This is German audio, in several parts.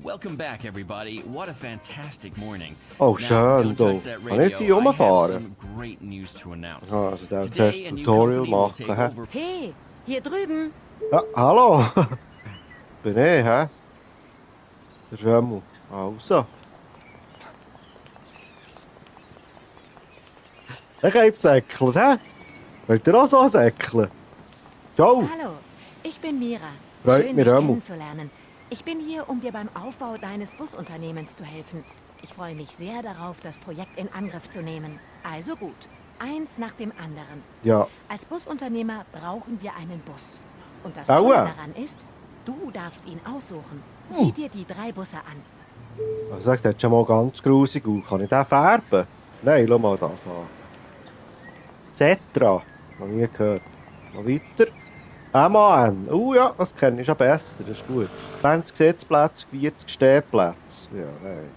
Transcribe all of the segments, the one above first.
Welcome back, everybody. What a fantastic morning. Oh, Now, schön, don't du. touch that Kann ich radio. hier I have rumfahren? some great news to announce. Ah, also der Today, zuerst a new Tutorial company will take machen, hä? over. Hey, hier drüben. Ja, hallo! Bin ich, hä? Der Römmel. Also. Ich hab gesäckelt, hä? Wollt ihr auch so säckeln? Ciao! Hallo, ich bin Mira. Freut Schön, mich, dich Römmel. kennenzulernen. Ich bin hier, um dir beim Aufbau deines Busunternehmens zu helfen. Ich freue mich sehr darauf, das Projekt in Angriff zu nehmen. Also gut, eins nach dem anderen. Ja. Als Busunternehmer brauchen wir einen Bus. Und das Aua. Tolle daran ist, du darfst ihn aussuchen. Sieh dir die 3 Busse an. Also das sieht schon mal ganz grusig aus. Kann ich den färben? Nein, schau mal das an. Zetra. Noch nie gehört. Noch weiter. MAN. Ja, das kenne ich schon besser. Das ist gut. 20 Sitzplätze, 40 Stehplätze. Ja, nein.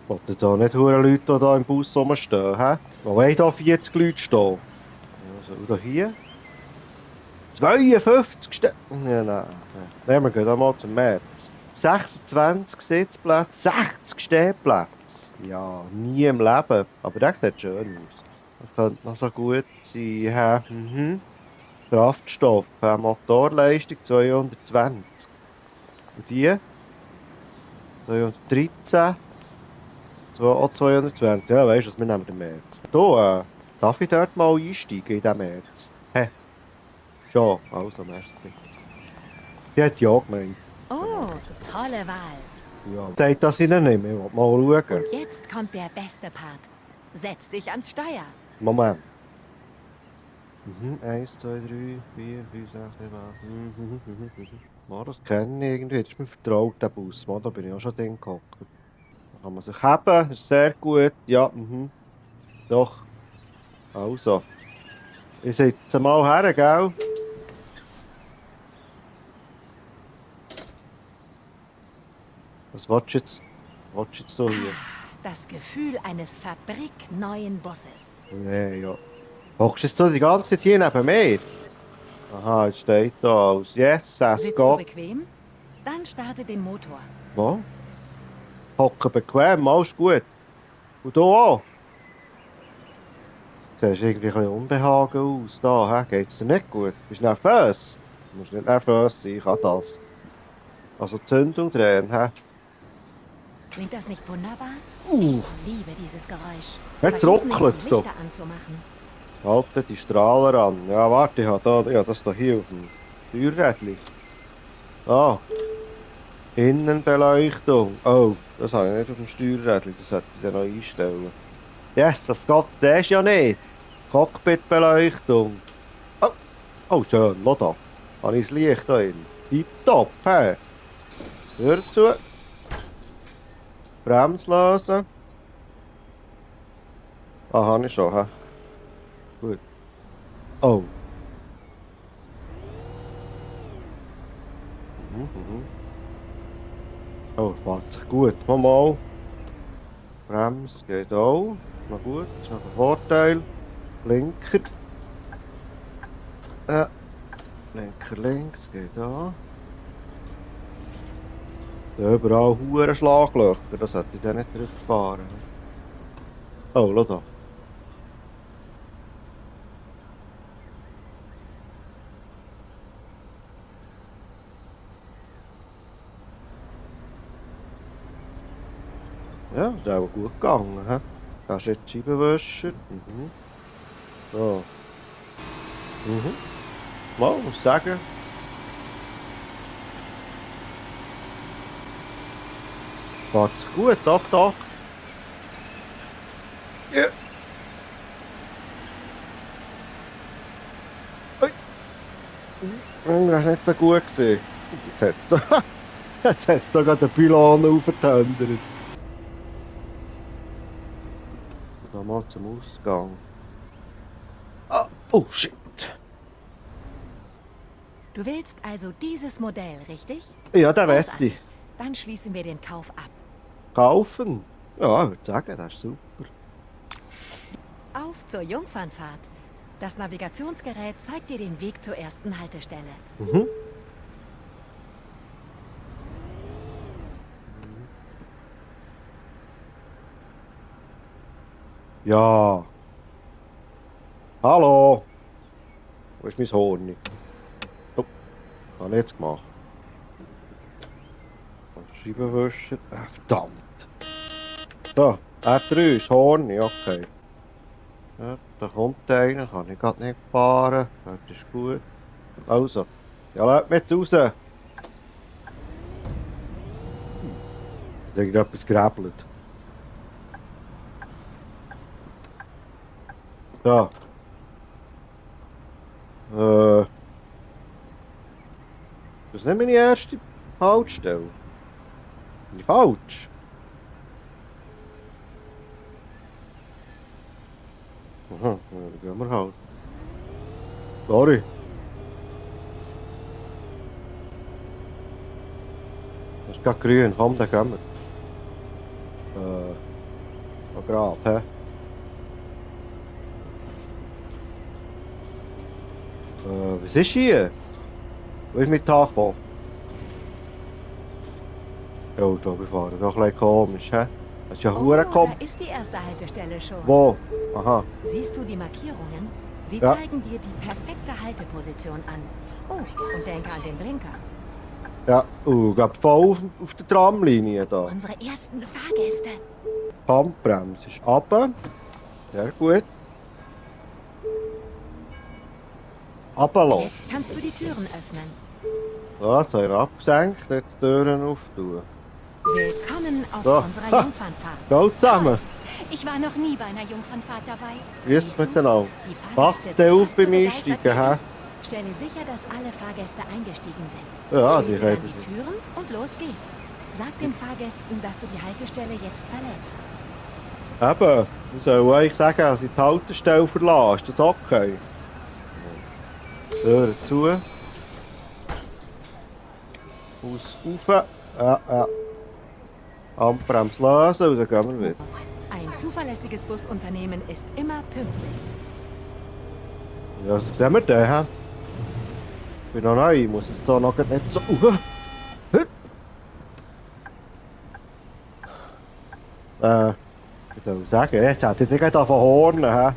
Ich wollte jetzt auch nicht hure Leute, die hier im Bus rumstehen, hä? Wo wollen hier 40 Leute stehen? Also, da hier. 52 Stehplätze. Ja, nein. Nehmen wir gehen da mal zum März. 26 Sitzplätze, 60 Stehplätze. Ja, nie im Leben. Aber das sieht schön aus. Das könnte noch so gut sein, hä? Kraftstoff, Motorleistung 220. Und die? 213. Auch 220. Ja, weißt du, wir nehmen den März. Da, darf ich dort mal einsteigen in den März? Hä? Schon, also, merci. Die hat ja gemeint. Oh, tolle Wahl. Ja. Sagt das ihnen nicht mehr. Ich will mal schauen. Und jetzt kommt der beste Part. Setz dich ans Steuer. Moment. 1, 2, 3, 4, 5, 6, 7, 8. Das kenne ich irgendwie. Das ist mir vertraut, der Bus. Da bin ich auch schon drin gehockt. Da kann man sich heben. Das ist sehr gut. Ja, Doch. Also. Ich sitze mal her, gell? Was willst du jetzt? Was willst du jetzt so hier? Das Gefühl eines fabrikneuen Busses. Nee, ja. Hockst du jetzt so die ganze Zeit hier neben mir? Aha, jetzt steht da aus. Yes, es Sitzt du geht. bequem? Dann starte den Motor. Wo? Hocken bequem, alles gut. Und du auch? Du siehst irgendwie ein bisschen unbehagen aus. Da, hä? Geht's dir nicht gut? Bist du nervös? Du musst nicht nervös sein, ich kann das. Also Zündung drehen, hä? Klingt das nicht wunderbar? Ich liebe dieses Geräusch. Jetzt Vergiss nicht, ruckelt's die doch. Lichter anzumachen. Halte die Strahler an. Ja, warte, ich habe das da hier auf dem Steuerrädchen. Ah. Innenbeleuchtung. Oh, das habe ich nicht auf dem Steuerrädchen. Das sollte ich dann noch einstellen. Yes, das geht. Das ist ja nicht. Cockpitbeleuchtung. Oh, oh schön. Schau da. Habe ich das Licht da drin. Tipptopp, hä? Tür zu. Bremse lösen. Ah, habe ich schon, hä? Gut. Oh. Oh, es fährt sich gut. Mal. Bremse geht auch. Na gut, das ist noch ein Vorteil. Blinker. Blinker links geht auch. Da überall hure Schlaglöcher, das hätte ich dann nicht zurückgefahren. Oh, schau da. Ja, das ist auch gut gegangen. He? Da ist jetzt Scheibenwischer. So. Mal, muss sagen. Fährt sich gut, doch, doch. Ja. Das war nicht so gut gewesen. Jetzt hat es da gerade den Pylon aufgetendert. Da mal zum Ausgang. Ah, oh shit. Du willst also dieses Modell, richtig? Ja, der weiß Großartig. ich. Dann schließen wir den Kauf ab. Kaufen? Ja, ich würde sagen, das ist super. Auf zur Jungfernfahrt. Das Navigationsgerät zeigt dir den Weg zur ersten Haltestelle. Ja. Hallo. Wo ist mein Horn? Oh, habe ich jetzt gemacht. Scheibenwischer. Verdammt. So, R3 ist Horn, okay. Ja, da kommt einer, kann ich gerade nicht fahren. Das ist gut. Also, ja, lasst mich jetzt raus. Da hat etwas gerebelt. So. Das ist nicht meine erste Haltestelle. Bin ich falsch? Aha, ja, dann gehen wir halt. Sorry. Das ist gerade grün, komm, dann gehen wir. Gerade, hä? Was ist hier? Wo ist mein Tagboot? Ja, ich glaube, wir fahren doch ein bisschen komisch, hä? Das ist ja Oh, hure kom... da ist die erste Haltestelle schon. Wo? Aha. Siehst du die Markierungen? Sie Ja. zeigen dir die perfekte Halteposition an. Oh, und denke an den Blinker. Ja, geht voll auf der Tramlinie da. Unsere ersten Fahrgäste. Handbremse ist runter. Sehr gut. Runterlassen. Jetzt kannst du die Türen öffnen. So, jetzt haben wir abgesenkt, jetzt die Türen auftun. Willkommen auf So. unserer Ha. Jungfernfahrt. Go zusammen. Ich war noch nie bei einer Jungfernfahrt dabei. Wie ist Siehst es du? miteinander? Die Was Fahrgäste der sind auf fast beim so begeistert Einsteigen, wie hä? ich. Stelle sicher, dass alle Fahrgäste eingestiegen sind. Ja, die Schließe dann reden. die Türen und los geht's. Sag den Fahrgästen, dass du die Haltestelle jetzt verlässt. Eben, ich soll euch sagen, dass ich die Haltestelle verlasse. Ist das okay? Türen zu. Aus, rauf. Ja. Handbremse lösen und dann gehen wir wieder. Ein zuverlässiges Busunternehmen ist immer pünktlich. Ja, was sehen wir denn, hä? Ich bin noch neu, ich muss jetzt da noch nicht so... Ich soll sagen, jetzt hätte ich nicht von Hornen, hä?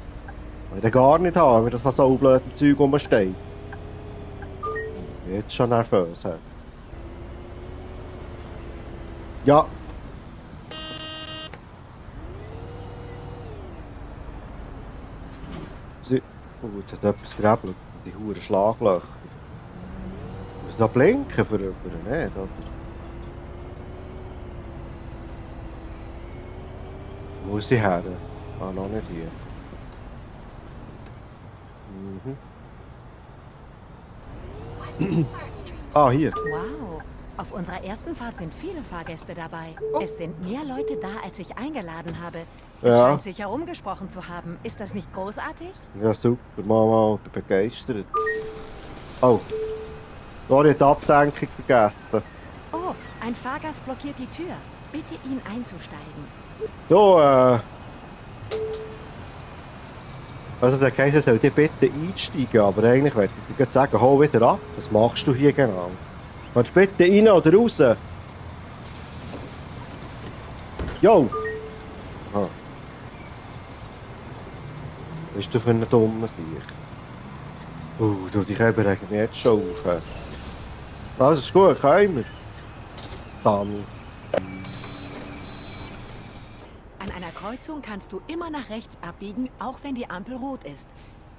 Weil ich gar nicht haben, wenn das so so blöd im Zeug rumsteht. Ich bin jetzt schon nervös, hä? Ja. Jetzt hat etwas gerebelt. Die huren Schlaglöcher. Muss ich da blinken für nicht, oder? Wo ist sie her? Ah, noch nicht hier. Ah, hier. Wow. Auf unserer ersten Fahrt sind viele Fahrgäste dabei. Es sind mehr Leute da, als ich eingeladen habe. Es Ja. scheint sich herumgesprochen zu haben. Ist das nicht großartig? Ja, super. Mama, ich bin begeistert. Oh. Sorry, die Absenkung vergessen. Oh, ein Fahrgast blockiert die Tür. Bitte ihn einzusteigen. So, also der Kaiser soll dir bitte einsteigen, aber eigentlich wollte ich dir sagen, hol wieder ab. Was machst du hier genau? Kannst du bitte rein oder raus? Jo! Aha. Was bist du für ein dummer Sieg? Du, die Käber regen mich jetzt schon auf. Also ist gut, können wir. Dann. An einer Kreuzung kannst du immer nach rechts abbiegen, auch wenn die Ampel rot ist.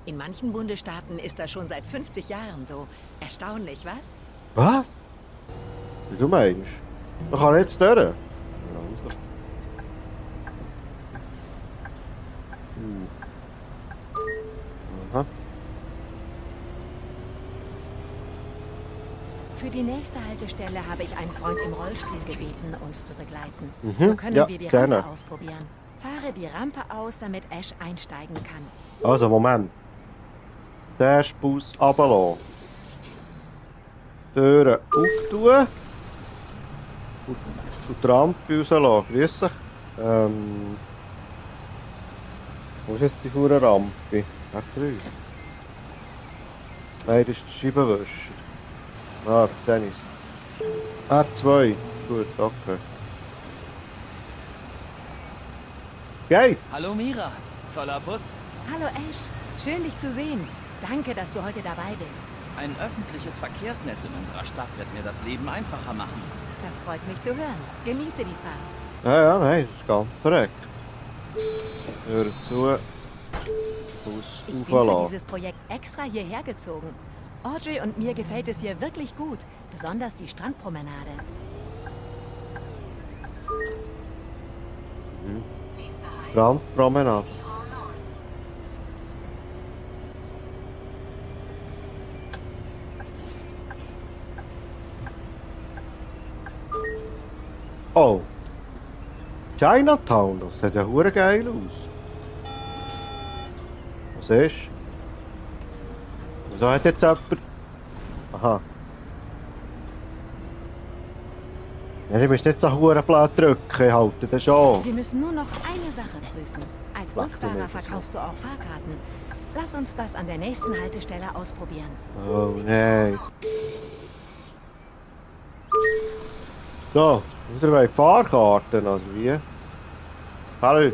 In manchen Bundesstaaten ist das schon seit 50 Jahren so. Erstaunlich, was? Was? Wie du meinst? Da kann ich jetzt durch. Ja, also. Aha. Für die nächste Haltestelle habe ich einen Freund im Rollstuhl gebeten, uns zu begleiten. Mhm, So können ja, wir die gerne. Rampe ausprobieren. Fahre die Rampe aus, damit Ash einsteigen kann. Also, Moment. Der Bus runterlassen. Türen auftun. Und die Rampe rauslassen. Grüß dich. Wo ist jetzt die verdammte Rampe? R3. Nein, das ist der Scheibenwischer. Ah, Tennis. R2. Gut, okay. Geht! Hallo Mira. Toller Bus. Hallo Ash, schön dich zu sehen. Danke, dass du heute dabei bist. Ein öffentliches Verkehrsnetz in unserer Stadt wird mir das Leben einfacher machen. Das freut mich zu hören. Genieße die Fahrt. Ja, ja, nein, das ist ganz korrekt. Hör zu. Bus Ich bin für auflassen. dieses Projekt extra hierher gezogen. Audrey und mir gefällt es hier wirklich gut, besonders die Strandpromenade. Strandpromenade. Oh. Chinatown, das sieht ja hure geil aus. Was ist? Wieso hat jetzt jemand... Aha. Ja, ich muss nicht so hure blöd drücken, ich halte das schon. Wir müssen nur noch eine Sache prüfen. Als Mach du Busfahrer nicht so. verkaufst du auch Fahrkarten. Lass uns das an der nächsten Haltestelle ausprobieren. Oh nein. So, wieder bei Fahrkarten, also wie? Hallo.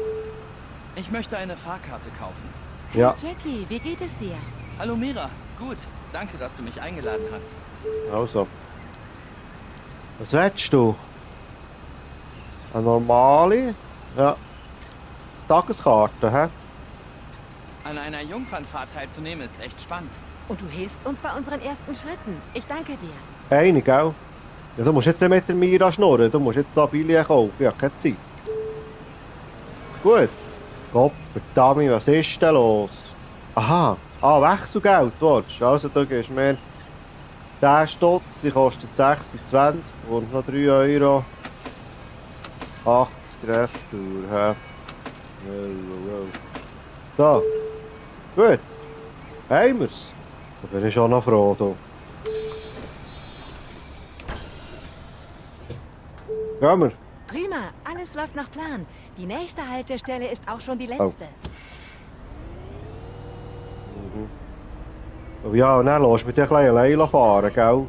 Ich möchte eine Fahrkarte kaufen. Hey Ja. Jackie, wie geht es dir? Hallo Mira. Gut. Danke, dass du mich eingeladen hast. Also. Was willst du? Eine normale? Ja. Tageskarte, hä? An einer Jungfernfahrt teilzunehmen ist echt spannend. Und du hilfst uns bei unseren ersten Schritten. Ich danke dir. Eine, gell? Ja, du musst jetzt nicht mit der Mira schnurren, du musst jetzt da Billet kaufen, ich habe keine Zeit. Gut. Gott, verdammt, was ist denn los? Aha, Wechselgeld, willst du? Also, da gehst du mir 10 Stutz, die kostet 26 und noch 3 Euro. 80 Retour, hä? So. Gut. Haben wir's. Da bin ich auch noch froh, du. Gehen wir. Prima, alles läuft nach Plan. Die nächste Haltestelle ist auch schon die Oh. letzte. Oh ja, und dann lass mich dich ein bisschen alleine fahren, gell?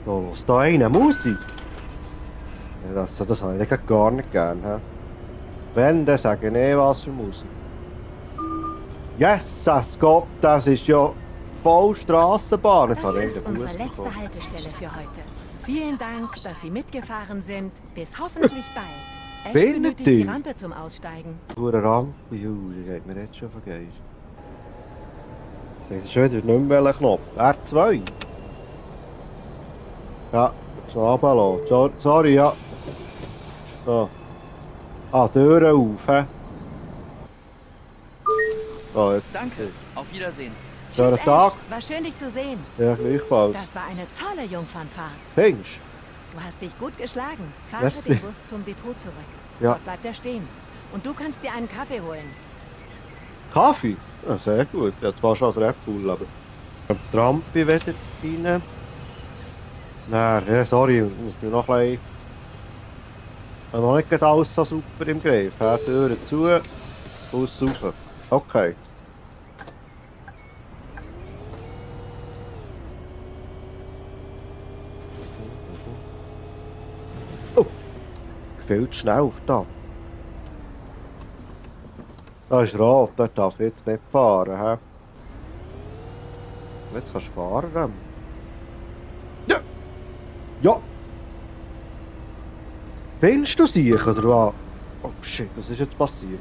So, was da eine Musik? Ja, das habe ich eigentlich gar nicht gern. He? Wenn, dann sage ich nicht, was für Musik. Jesus Gott, das ist ja voll Strassenbahn. Jetzt Das habe ich ist den unsere Fuß letzte bekommen. Haltestelle für heute. Vielen Dank, dass Sie mitgefahren sind. Bis hoffentlich bald. Ash Bin benötigt ich? die Rampe zum Aussteigen. Hure Rampe, die geht mir jetzt schon vergeist. Das ist schon wieder nicht mehr welcher Knopf. R2. Ja, so runterlassen. Sorry, ja. So. Türen auf, hä? So, jetzt. Danke. Auf Wiedersehen. Schönen Tschüss, Tag. Ash. War schön, dich zu sehen. Ja, gleichfalls. Das war eine tolle Jungfernfahrt. Findest Du hast dich gut geschlagen. Fahre Merci. den Bus zum Depot zurück. Ja. Dort bleibt er stehen. Und du kannst dir einen Kaffee holen. Kaffee? Ja, sehr gut. Ja, zwar schon als Red Bull, aber... Die Rampe wieder rein. Nein, ja, sorry, ich muss mich noch ein bisschen... Ich habe noch nicht gerade alles so super im Griff. Ja, Türen zu, Bus rauf. Okay. Oh! Viel zu schnell auf da. Da ist rot, da darf ich jetzt nicht fahren. He? Jetzt kannst du fahren. Ja! Ja! Findest du sich oder was? Oh shit, was ist jetzt passiert?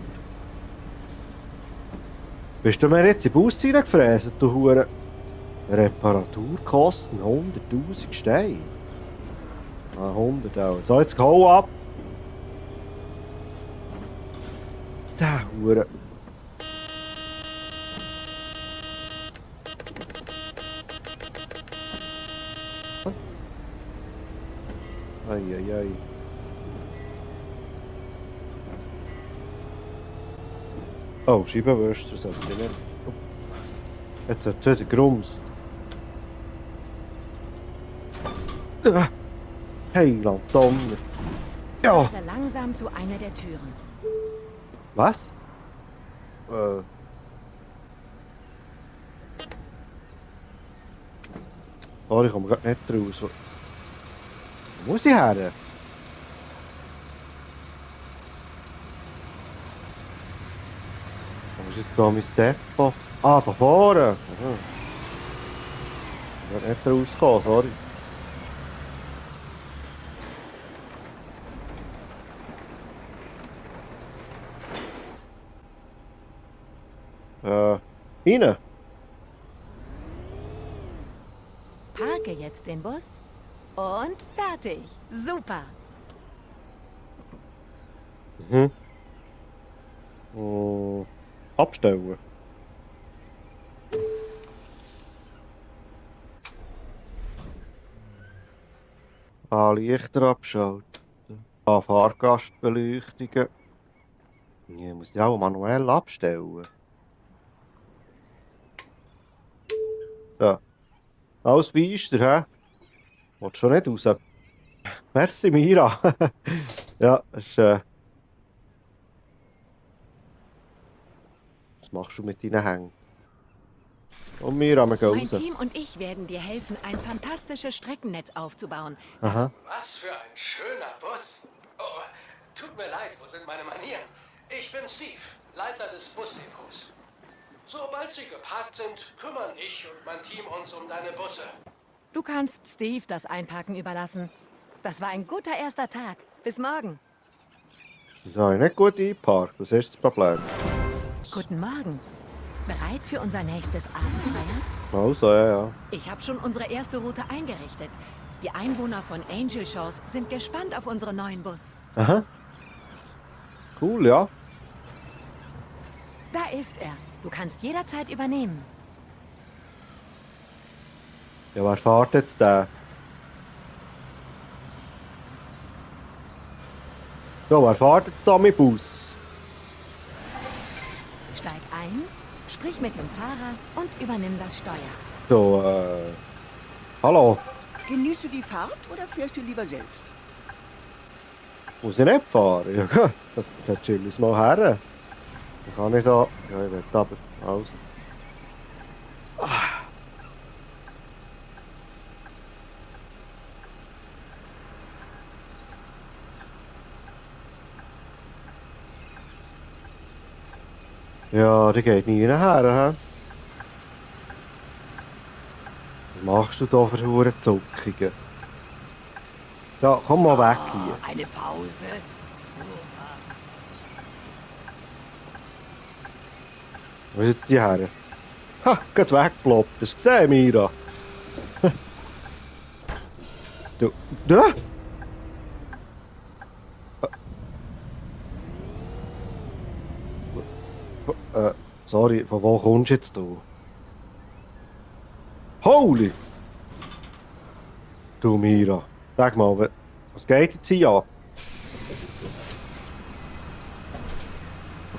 Bist du mir jetzt in den Bus reingefräst, du Hure? Reparaturkosten 100.000 Steine. Ah, 100 auch. So, jetzt hau ab! Der Hure. Eieiei. Oh, Scheibenwürster sollte ich nicht. Oh. Jetzt hat es wieder gerumst. Heiland Donner. Ja! Fahre langsam zu einer der Türen. Was? Oh, ich komme gerade nicht raus. Wo muss ich her? ist jetzt da mein Depot? Ah, da vorne! Aha. Ich bin nicht rausgekommen, sorry. Rein! Parke jetzt den Bus. Und fertig. Super. Mhm. Abstellen. Lichter abschalten. Fahrgastbeleuchtungen. Ich muss die auch manuell abstellen. Ja. Alles Beister, hä? Willst schon nicht raus? Merci, Mira. Ja, was machst du mit deinen Hängen? Und Mira, wir gehen Mein raus. Team und ich werden dir helfen, ein fantastisches Streckennetz aufzubauen. Aha. Was für ein schöner Bus. Oh, tut mir leid, wo sind meine Manieren? Ich bin Steve, Leiter des Busdepots. Sobald sie geparkt sind, kümmern ich und mein Team uns um deine Busse. Du kannst Steve das Einparken überlassen. Das war ein guter erster Tag. Bis morgen. Wieso habe ich nicht gut eingeparkt? Was ist das Problem? Guten Morgen. Bereit für unser nächstes Abenteuer? Also, ja. Ich habe schon unsere erste Route eingerichtet. Die Einwohner von Angel Shores sind gespannt auf unseren neuen Bus. Aha. Cool, ja. Da ist er. Du kannst jederzeit übernehmen. Ja, wer fährt jetzt den? Ja, wer fährt jetzt da mit Bus? Steig ein, sprich mit dem Fahrer und übernimm das Steuer. So, hallo. Genießt du die Fahrt oder fährst du lieber selbst? Muss ich nicht fahren? Ja, gut. Dann chill ich mal her. Dann kann ich da... Ja, ich will aber... Also. Ja, die geht nie nachher, hä? Was machst du da für Hurenzuckungen? Ja, komm mal weg hier. Eine Pause. Wo ist jetzt die her? Ha, geht weggeploppt. Das gesehen, Mira. Du... Du? Sorry, von wo kommst du jetzt du? Holy! Du Mira, sag mal, was geht jetzt hier ab?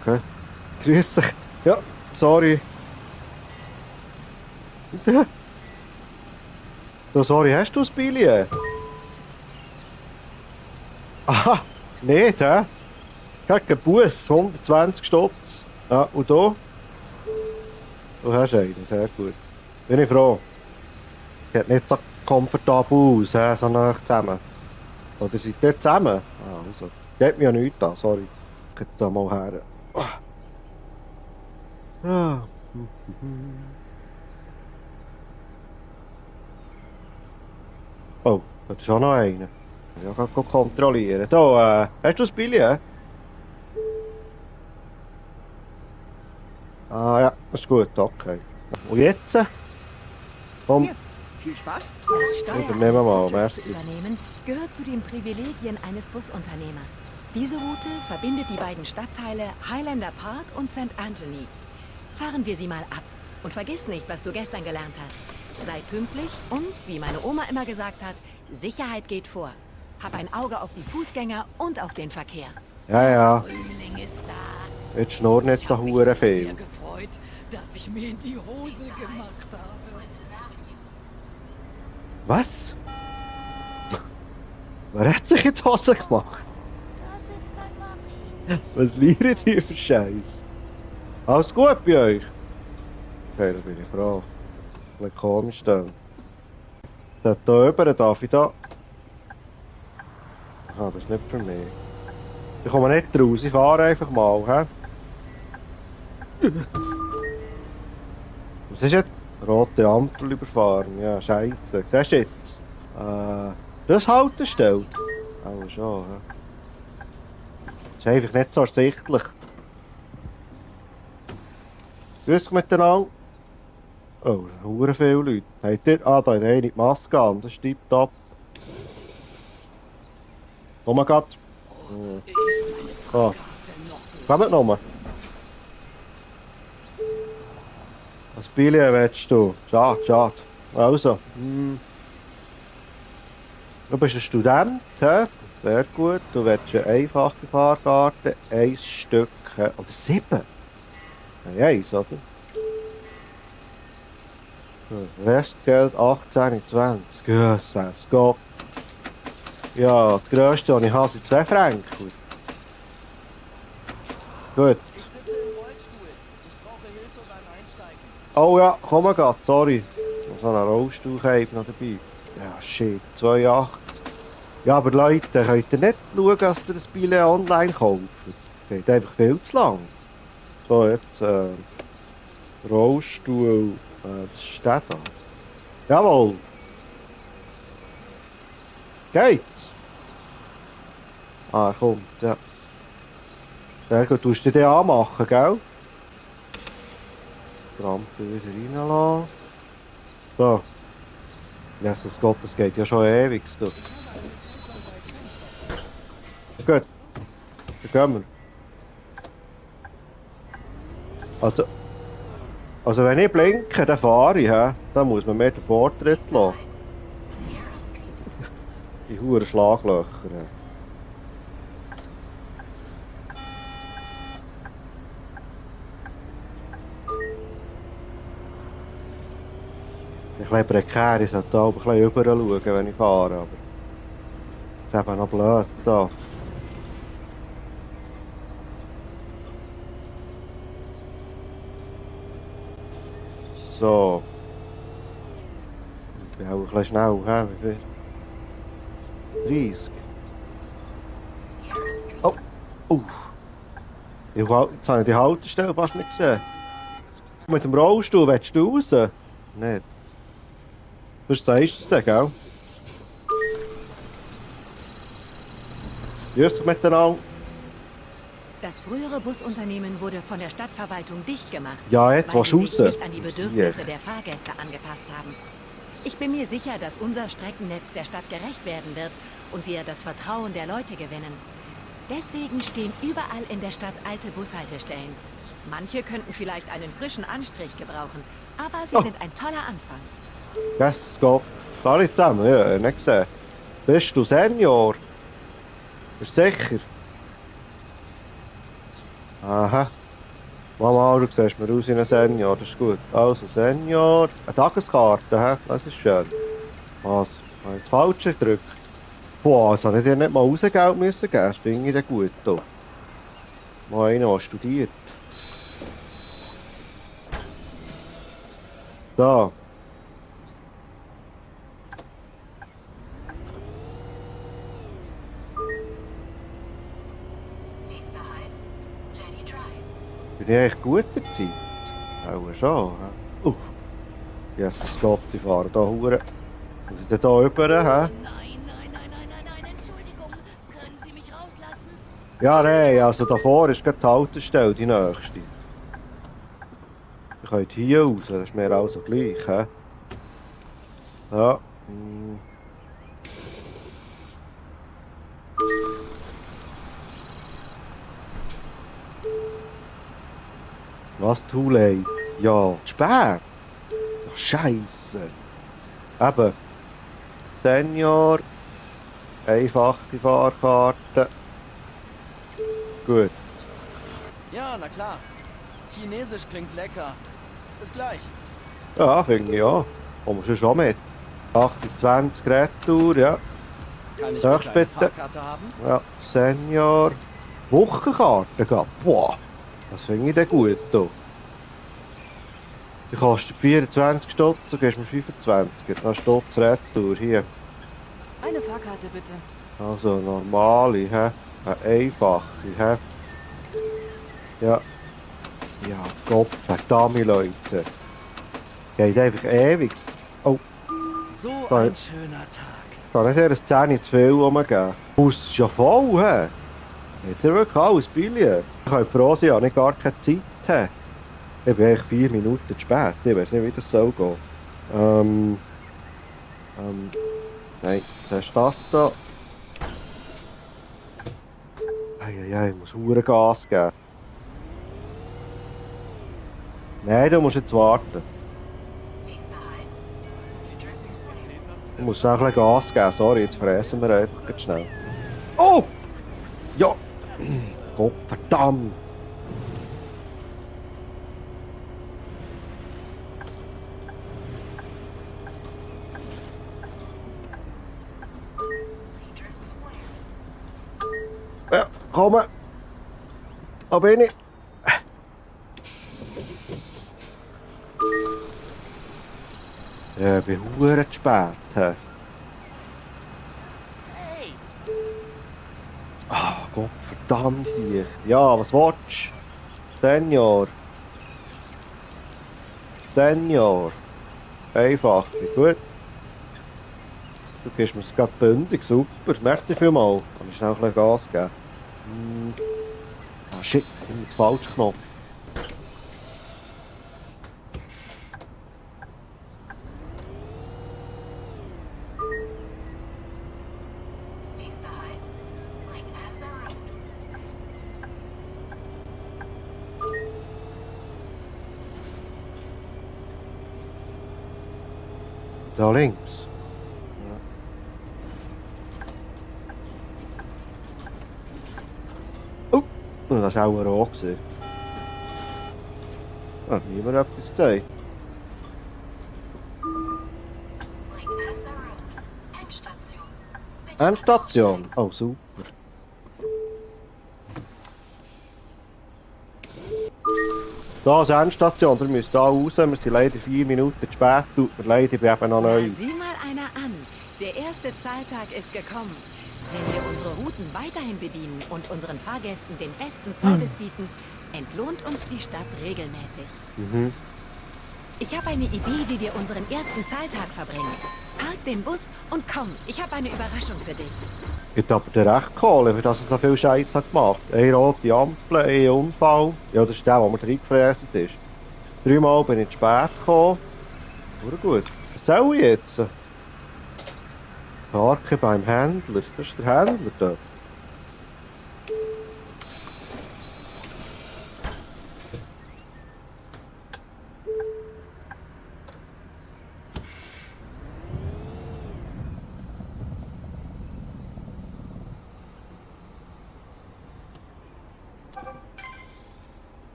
Okay. Grüß dich. Ja, sorry. So, sorry, hast du das Billet? Aha, nicht, hä? Gegen Bus, 120 Stutz. Ja, und da? Du hast einen, sehr gut. Bin ich froh. Sieht nicht so komfortabel aus, he, so nah zusammen. Oder seid ihr zusammen? Ah, also. Geht mir ja nichts an, sorry. Ich gehe da mal her. Ja. Oh, das ist auch noch einer. Ja, kann ich kontrollieren. Da, hast du das Billet? Ah ja, ist gut, okay. Und jetzt? Komm, Hier, viel Spaß. Das Steuer Übernehmen wir eines mal, Busses merci. zu übernehmen, gehört zu den Privilegien eines Busunternehmers. Diese Route verbindet die beiden Stadtteile Highlander Park und St. Anthony. Fahren wir sie mal ab. Und vergiss nicht, was du gestern gelernt hast. Sei pünktlich und, wie meine Oma immer gesagt hat, Sicherheit geht vor. Hab ein Auge auf die Fußgänger und auf den Verkehr. ja, ja. Frühling ist da. Jetzt schnurrt nicht so hure viel. Sehr gefreut, dass ich mir in die Hose gemacht habe. Was? Wer hat sich in die Hose gemacht? Was lernt ihr für Scheiß? Alles gut bei euch? Okay, da bin ich froh. Ein bisschen komisch da. Da oben, darf ich da? Aha, das ist nicht für mich. Ich komme nicht raus, ich fahre einfach mal, hä? Was ist jetzt? Rote Ampel überfahren. Ja, scheiße. Siehst du jetzt? Das Haltestelle? Auch schon, ja. Ist einfach nicht so ersichtlich. Grüß dich miteinander. Oh, hure viele Leute. Habt ihr... Ah, da hat einer die Maske an. Das ist tipptopp. Komm grad. So. Kommt nochmal. Was Billett willst du? Schade, schade. Also. Du bist ein Student, hä? Sehr gut. Du willst eine einfache Fahrkarte. 1 Stück. Oder 7? Nein, 1, oder? Restgeld 18,20. Jesus Gott. Ja, das grösste, was ich habe, sind 2 Franken. Gut. Ich sitze im Rollstuhl. Ich brauche Hilfe beim Einsteigen. Oh ja, komm mal grad, sorry. So einen Rollstuhl noch dabei. Ja, shit, 2,8. Ja, aber Leute, könnt ihr nicht schauen, dass ihr das Billett online kauft? Das geht einfach viel zu lang. So, jetzt, Rollstuhl, das steht da. Jawohl. Geht's? Ah, kommt, ja. Sehr gut, du musst dich den anmachen, gell? Die Rampe wieder reinlassen. So. Jesus Gott, das geht ja schon ewig. Du. Gut. Dann gehen wir. Also wenn ich blinke, dann fahre ich, he? Dann muss man mehr den Vortritt lassen. Die huren Schlaglöcher. He? Ein bisschen prekär, ich sollte auch ein bisschen rüber schauen, wenn ich fahre, aber das ist eben noch blöd da. So. Ich bin auch ein bisschen schnell, hä? Wie viel? 30. Oh! Jetzt habe ich die Haltestelle fast nicht gesehen. Mit dem Rollstuhl willst du raus? Nicht. Was sagst du denn, gell? Grüß dich miteinander. Das frühere Busunternehmen wurde von der Stadtverwaltung dicht gemacht, Ja, jetzt weil was sie sich raus. nicht an die Bedürfnisse der Fahrgäste angepasst haben. Ich bin mir sicher, dass unser Streckennetz der Stadt gerecht werden wird und wir das Vertrauen der Leute gewinnen. Deswegen stehen überall in der Stadt alte Bushaltestellen. Manche könnten vielleicht einen frischen Anstrich gebrauchen, aber sie sind ein toller Anfang. Jesus Gott. Alle zusammen, ja, nicht gesehen. Bist du Senior? Bist du sicher? Aha. Mama, du siehst mir aus wie ein Senior, das ist gut. Also, Senior. Eine Tageskarte, hä? Das ist schön. Was? Habe ich das Falsche gedrückt? Boah, jetzt habe ich dir nicht mal Rausgeld müssen geben. Das finde ich dann gut. Da. Mal einer, der studiert. Da. Bin ich eigentlich guter Zeit? Auch schon, hä? Jesus Gott, die fahren da hure. Muss ich denn da rüber, hä? Nein, Entschuldigung. Können Sie mich rauslassen? Ja, nein, also davor ist gerade die Haltestelle, die nächste. Ihr könnt hier raus, das ist mir also gleich, hä? Ja. Was, too late? Ja, zu spät. Ja, Scheisse. Eben. Senior. Einfache Fahrkarte. Gut. Ja, na klar. Chinesisch klingt lecker. Bis gleich. Ja, finde ich auch. Kommst du schon mit? 28 Retour, ja. Kann ich Darfst bitte eine bitte? Fahrkarte haben? Ja, Senior. Wochenkarte gab. Boah, das finde ich dann gut. Da. Die kostet 24 Stutz, du gehst mir 25. Dann Stutz Retour hier. Eine Fahrkarte bitte. Also normale, hä? Eine einfache, hä? Ja. Ja, Gott, verdammt Leute. Geht einfach ewig. Oh, So Toll. ein schöner Tag. kann nicht eher eine Szene zu viel rumgeben. Der Bus ist ja voll, hä? Hat er wirklich alles Billion? Ich kann froh sein, dass ich gar keine Zeit habe. Ich bin eigentlich 4 Minuten zu spät. Ich weiß nicht, wie das soll gehen. Nein, zuerst das da. Eieiei, ich muss hure Gas geben. Nein, du musst jetzt warten. Du musst noch ein bisschen Gas geben. Sorry, jetzt fräsen wir einfach ganz schnell. Oh! Ja! Gott verdammt! Ja, komm! Da bin ich! Ja, ich bin hure zu spät. Hä? Ah, Gott verdammt hier. Ja, was willst du? Senior. Senior. Einfach. Gut. Du gibst mir es gerade bündig. Super. Merci vielmals. Kann ich schnell ein bisschen Gas geben? Ah, shit. Ich bin den falschen Knopf. Da links. Ja. Oh, das war auch ein Rohr. Da hat niemand etwas gesagt. Endstation. Oh, super. Da ist Endstation, ihr müsst da raus. Wir sind leider 4 Minuten zu spät. Tut mir leid, ich bin eben noch neu. Na, sieh mal einer an. Der erste Zahltag ist gekommen. Wenn wir unsere Routen weiterhin bedienen und unseren Fahrgästen den besten Service bieten, entlohnt uns die Stadt regelmäßig. Mhm. Ich habe eine Idee, wie wir unseren ersten Zahltag verbringen. Park den Bus und komm, ich habe eine Überraschung für dich. Gibt aber den recht Kohle, für das er so viel Scheiß hat gemacht. Eine rote Ampel, ein Unfall. Ja, das ist der, wo mir reingefräst ist. 3-mal bin ich zu spät gekommen. Oder gut. Was soll ich jetzt? Parken beim Händler. Das ist der Händler dort.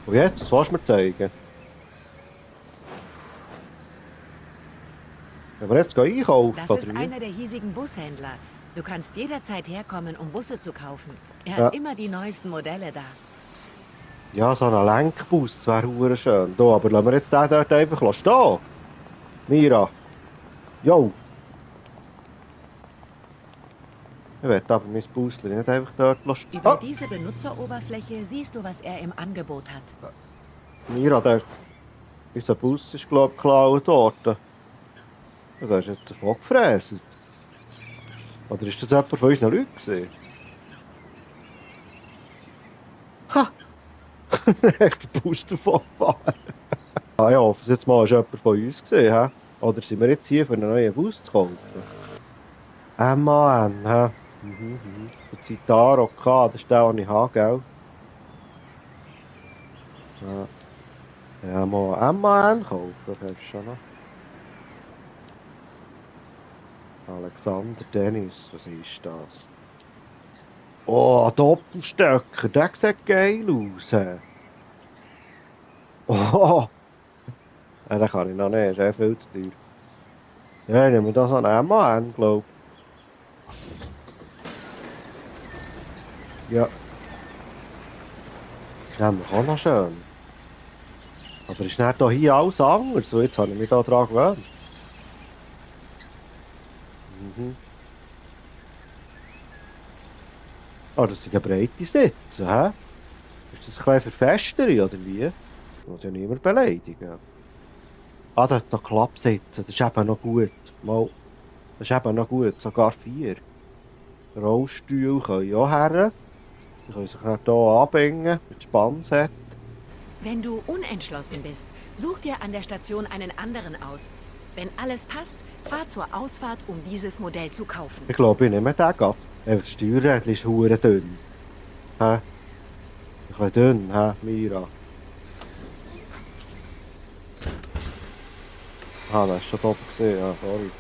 Und jetzt, was willst du mir zeigen? Wenn wir jetzt einkaufen, Das ist oder wie? einer der hiesigen Bushändler. Du kannst jederzeit herkommen, um Busse zu kaufen. Er Ja. hat immer die neuesten Modelle da. Ja, so ein Lenkbus, das wäre hure schön. Da, aber lassen wir jetzt den dort einfach stehen. Mira. Jo. Ich will aber mein Busli nicht einfach dort stehen. Über Ah, diese Benutzeroberfläche siehst du, was er im Angebot hat. Mira, unser Bus ist, glaube ich, geklaut worden. Ja, der ist jetzt davon gefräst. Oder ist das jemand von unseren Leuten gewesen? Ha! Echt der Bus davon gefahren. Ah ja, hoffe jetzt mal, ist jemand von uns gesehen, hä? Oder sind wir jetzt hier für einen neuen Bus zu kaufen? MAN, hä? Der Citaro K, das ist der, den ich habe, gell? Ja, mal MAN kaufen, das hast du schon noch. Alexander Dennis, was ist das? Oh, Doppelstöcker, der sieht geil aus. Hä? Oh, ja, den kann ich noch nicht, ist viel zu teuer. Ja, nehmen wir das an MAN, glaube ich. Ja. Ich nehme auch noch schön. Aber ist nicht hier alles anders? So, jetzt habe ich mich da dran gewöhnt. Mhm. Ah, das sind ja breite Sitze, hä? Ist das ein bisschen für Festere, oder wie? Muss ja niemand beleidigen. Ah, da hat noch Klappsitze, das ist eben noch gut. Mal, das ist eben noch gut, sogar 4. Rollstühle können auch her. Die können sich dann hier anbringen, mit Spannset. Wenn du unentschlossen bist, such dir an der Station einen anderen aus. Wenn alles passt, fahr zur Ausfahrt, um dieses Modell zu kaufen. Ich glaube, ich nehme den gerade. Das Steuerrädchen ist verdammt dünn. Hä? Ein bisschen dünn, hä, Mira? Ah, das ist schon top gesehen, ja, sorry.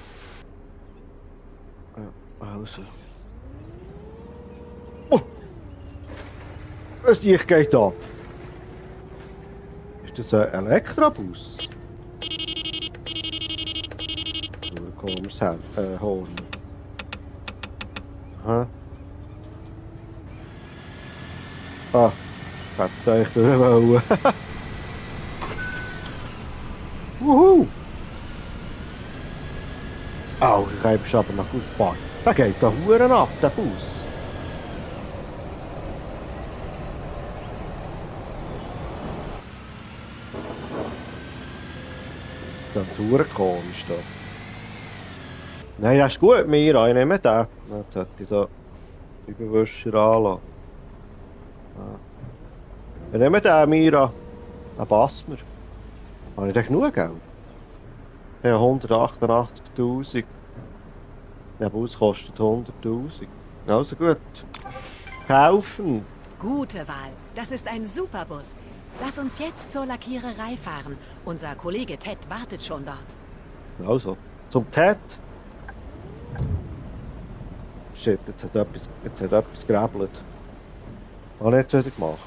Ja, also. Oh! Was Licht geht da? Ist das ein Elektrobus? Nur ein komisches Horn. Hä? Ah, ich hätte eigentlich durch wollen. Wuhu! Oh, ich habe aber nach Ausbahn. Da geht der Huren ab, der Bus. Das ist Huren komisch da. Nein, das ist gut, Mira, ich nehme den. Jetzt sollte ich da Überwischer anlassen. Ja. Ich nehme den, Mira. Den passt mir. Habe ich denn genug Geld? Ja, 188'000. Der Bus kostet 100'000. Also gut. Kaufen. Gute Wahl. Das ist ein super Bus. Lass uns jetzt zur Lackiererei fahren. Unser Kollege Ted wartet schon dort. Also, zum Ted. Shit, jetzt hat etwas gerebelt. Habe ich jetzt wieder gemacht.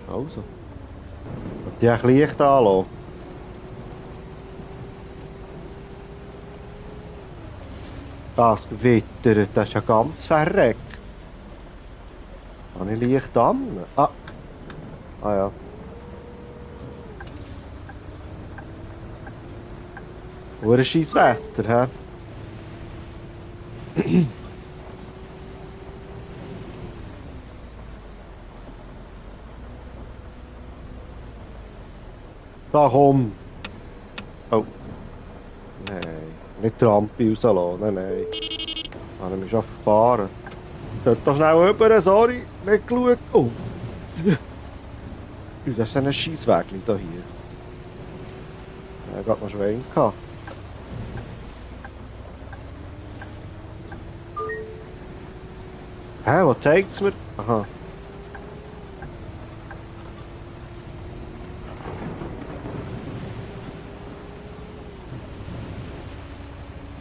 Also. Und die ein Licht anlassen. Das Gewitter, das ist ja ganz verreckt. Habe ich Licht an? Ah. Ah ja. Wo ist scheiß Wetter, hä? Da komm! Oh. Nein. Nicht die Rampe rauslassen, nein. Habe ich mich schon verfahren. Geht da schnell rüber, sorry. Nicht geschaut. Oh. Das ist ein Scheisswägchen da hier. Ja, gerade noch Schwein gehabt. Hä, was zeigt es mir? Aha.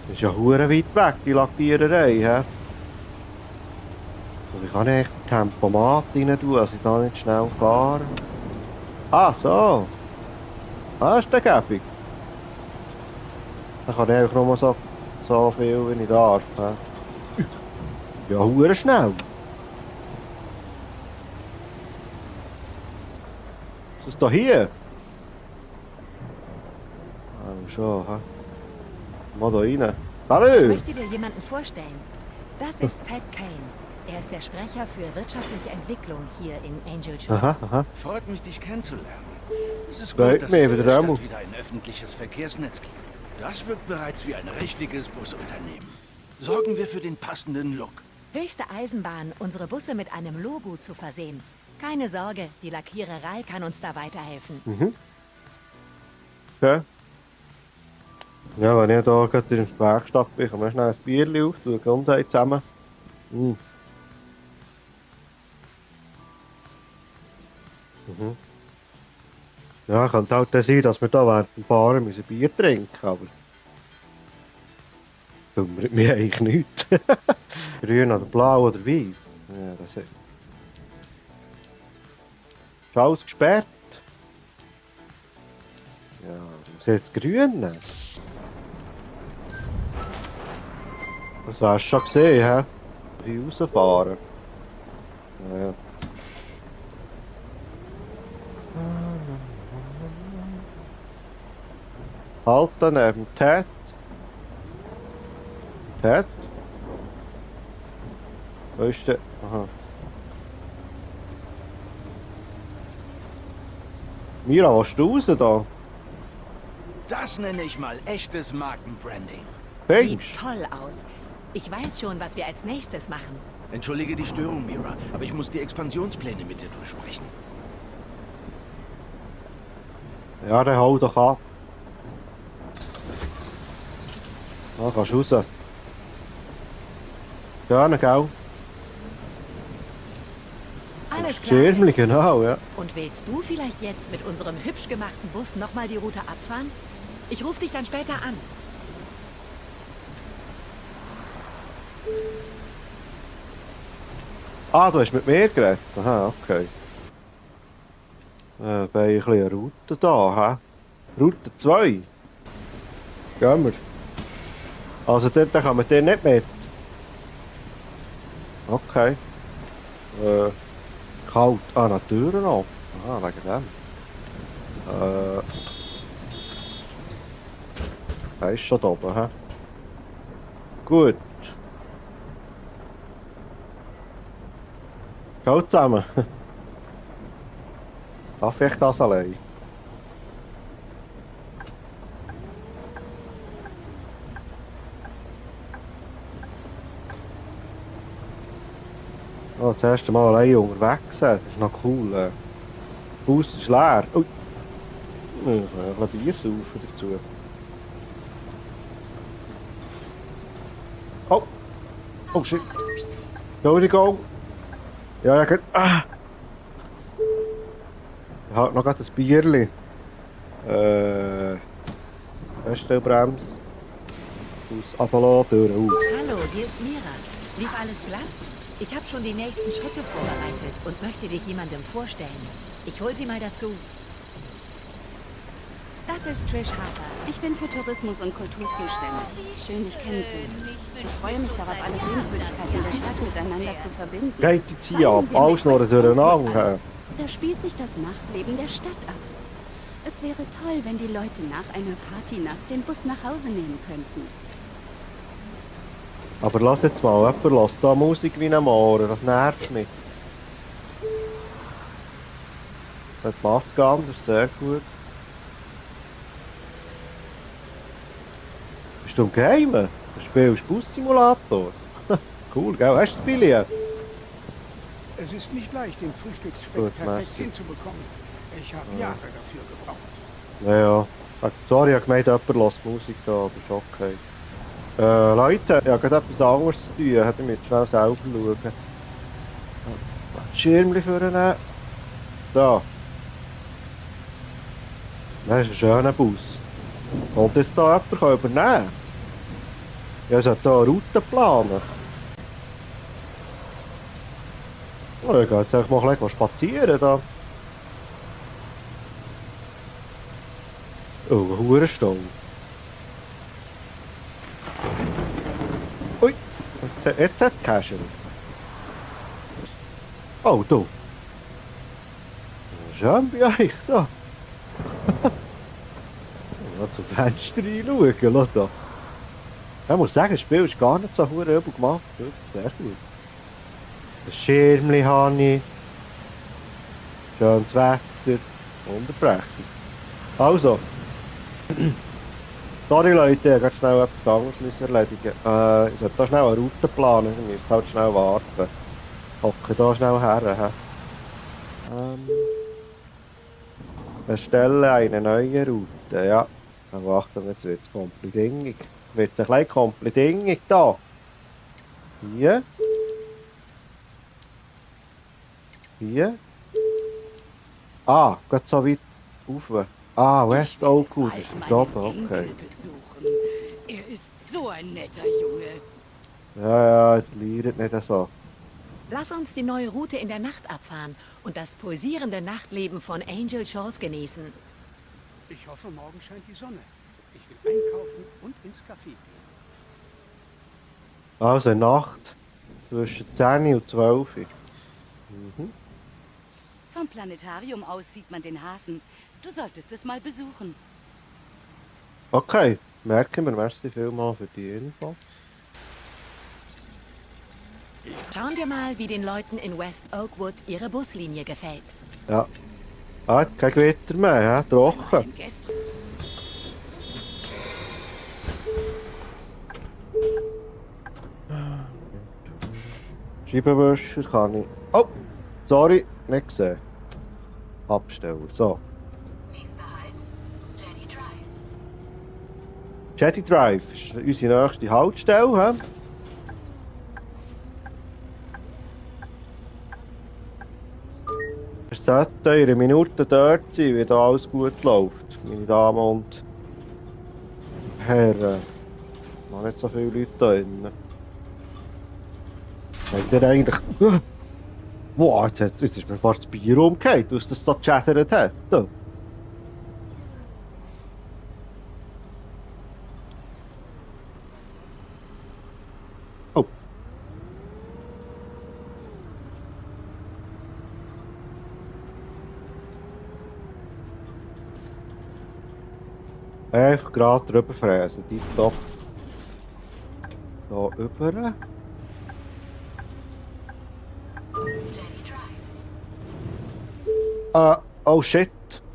Das ist ja hure weit weg, die Lackiererei, hä? Und ich kann echt ein Tempomat rein tun, also ich da nicht schnell fahren. Ah, so. Ah, ist der gäbig. Dann kann ich einfach nur so viel, wie ich darf, hä? Ja, hure schnell. Was ist das da hier? Ah, schon, hä? Mal da rein. Ich Hallo! möchte dir jemanden vorstellen. Das ist Ted Kane. Er ist der Sprecher für wirtschaftliche Entwicklung hier in Angel Aha, Shores. aha. Freut mich, dich kennenzulernen. Es ist Freut gut, dass mich, es in wieder der einmal. Stadt wieder ein öffentliches Verkehrsnetz gibt. Das wirkt bereits wie ein richtiges Busunternehmen. Sorgen wir für den passenden Look. Höchste Eisenbahn, unsere Busse mit einem Logo zu versehen. Keine Sorge, die Lackiererei kann uns da weiterhelfen. Okay. Ja, wenn ich hier gerade in der Werkstatt bin, kann man schnell ein Bierchen auf, tun Gesundheit zusammen. Mhm. Ja, könnte halt dann sein, dass wir da während dem Fahren müssen Bier trinken, aber... kümmert mich eigentlich nicht. Grün oder blau oder weiß. Ja, das ist... Ist alles gesperrt? Ja, muss jetzt grün nehmen. Das hast du schon gesehen, hä? Wie rausfahren. Ja. Halten neben Ted. Ted? Wo ist der? Aha. Mira, was du raus da? Das nenne ich mal echtes Markenbranding. Sieht Denkst? toll aus. Ich weiß schon, was wir als nächstes machen. Entschuldige die Störung, Mira, aber ich muss die Expansionspläne mit dir durchsprechen. Ja, dann hau doch ab. Ah, kannst du raus. Gerne, gell? Alles klar. Schirmli, genau, ja. Und willst du vielleicht jetzt mit unserem hübsch gemachten Bus nochmal die Route abfahren? Ich rufe dich dann später an. Ah, du hast mit mir geredet? Aha, okay. Bei ein bisschen eine Route da, hä? Route 2. Gehen wir. Also dort kann man den nicht mit. Okay. Kalt. Ah, na, die Türen auf. Ah, wegen dem. Er ist schon da oben, hä? Gut. Ciao zusammen. Darf ich das allein? Oh, das erste Mal allein unterwegs sein, das ist noch cool. Der Bus ist leer. Ui. Ich kann ein bisschen Bier saufen dazu. Oh! Oh shit! Entschuldigung! Ja, ja, gut. Ah! Ich habe noch gerade ein Bierli. Feststellbremse. Aus Avalo, Türen auf. Hallo, hier ist Mira. Lief alles glatt? Ich habe schon die nächsten Schritte vorbereitet und möchte dich jemandem vorstellen. Ich hol sie mal dazu. Das ist Trish Harper. Ich bin für Tourismus und Kultur zuständig. Schön, dich kennenzulernen. Ich freue mich darauf, alle Sehenswürdigkeiten der Stadt miteinander zu verbinden. Geht jetzt hier ab, alles noch durcheinander. Da spielt sich das Nachtleben der Stadt ab. Es wäre toll, wenn die Leute nach einer Partynacht den Bus nach Hause nehmen könnten. Aber lass jetzt mal, jemand lässt da Musik wie ein Mohren, das nervt mich. Das passt anders, sehr gut. Bist du im Gamen? Du spielst Bus-Simulator? Cool, gell? Hast du das Billett? Es ist nicht leicht, den Frühstücksspeck Gut, perfekt merci. hinzubekommen. Ich habe Jahre dafür gebraucht. Ja. Sorry, ich habe gemeint, jemand lässt Musik da, aber ist okay. Leute, ich habe gerade etwas anderes zu tun. Hätte ich mir jetzt schnell selber schauen. Das Schirmchen vornehmen. Da. Das ist ein schöner Bus. Und jetzt da jemand übernehmen. Ja, ich sollte hier eine Route planen. Oh, ich gehe jetzt einfach mal ein bisschen spazieren da. Oh, ein Hurenstau. Ui, jetzt hat es Cashen. Oh, du. Schön bei euch da. Ja, zum Fenster reinschauen, lass da. Ich muss sagen, das Spiel ist gar nicht so übel gemacht. Sehr gut. Ein Schirmli habe ich. Schönes Wetter. Wunderprächtig. Also. Sorry Leute, ich muss schnell etwas anderes erledigen. Ich sollte da schnell eine Route planen, ich muss halt schnell warten. Hocke da schnell her. Erstelle eine neue Route, ja. Dann warten, jetzt wird es komplett wird es ein bisschen komplett da. Hier. Hier. Ah, geht so weit rauf. Ah, West Oakwood, das ist da oben, okay. Besuchen. Er ist so ein netter Junge. Ja, jetzt liert nicht so. Lass uns die neue Route in der Nacht abfahren und das pulsierende Nachtleben von Angel Shores genießen. Ich hoffe, morgen scheint die Sonne. Ich will einkaufen und ins Café gehen. Also Nacht zwischen 10 und 12. Vom Planetarium aus sieht man den Hafen. Du solltest es mal besuchen. Okay, merken wir. Merci vielmals für die Info. Schauen wir mal, wie den Leuten in West Oakwood ihre Buslinie gefällt. Ja. Ah, kein Gewitter mehr, ja? Trocken. Scheibenwischer kann ich... Oh! Sorry, nicht gesehen. Abstellen, so. Nächster Halt, Jetty Drive. Jetty Drive ist unsere nächste Haltestelle, hä? Es sollte in einer Minute dort sein, wie da alles gut läuft, meine Damen und Herren. Noch nicht so viele Leute da drin. Habt ihr eigentlich... Wow, jetzt ist mir fast das Bier umgekehrt, weil es das so gechattert hat. Da. Oh. Einfach gerade drüber fräsen, tipptopp. Da rüber. Oh shit,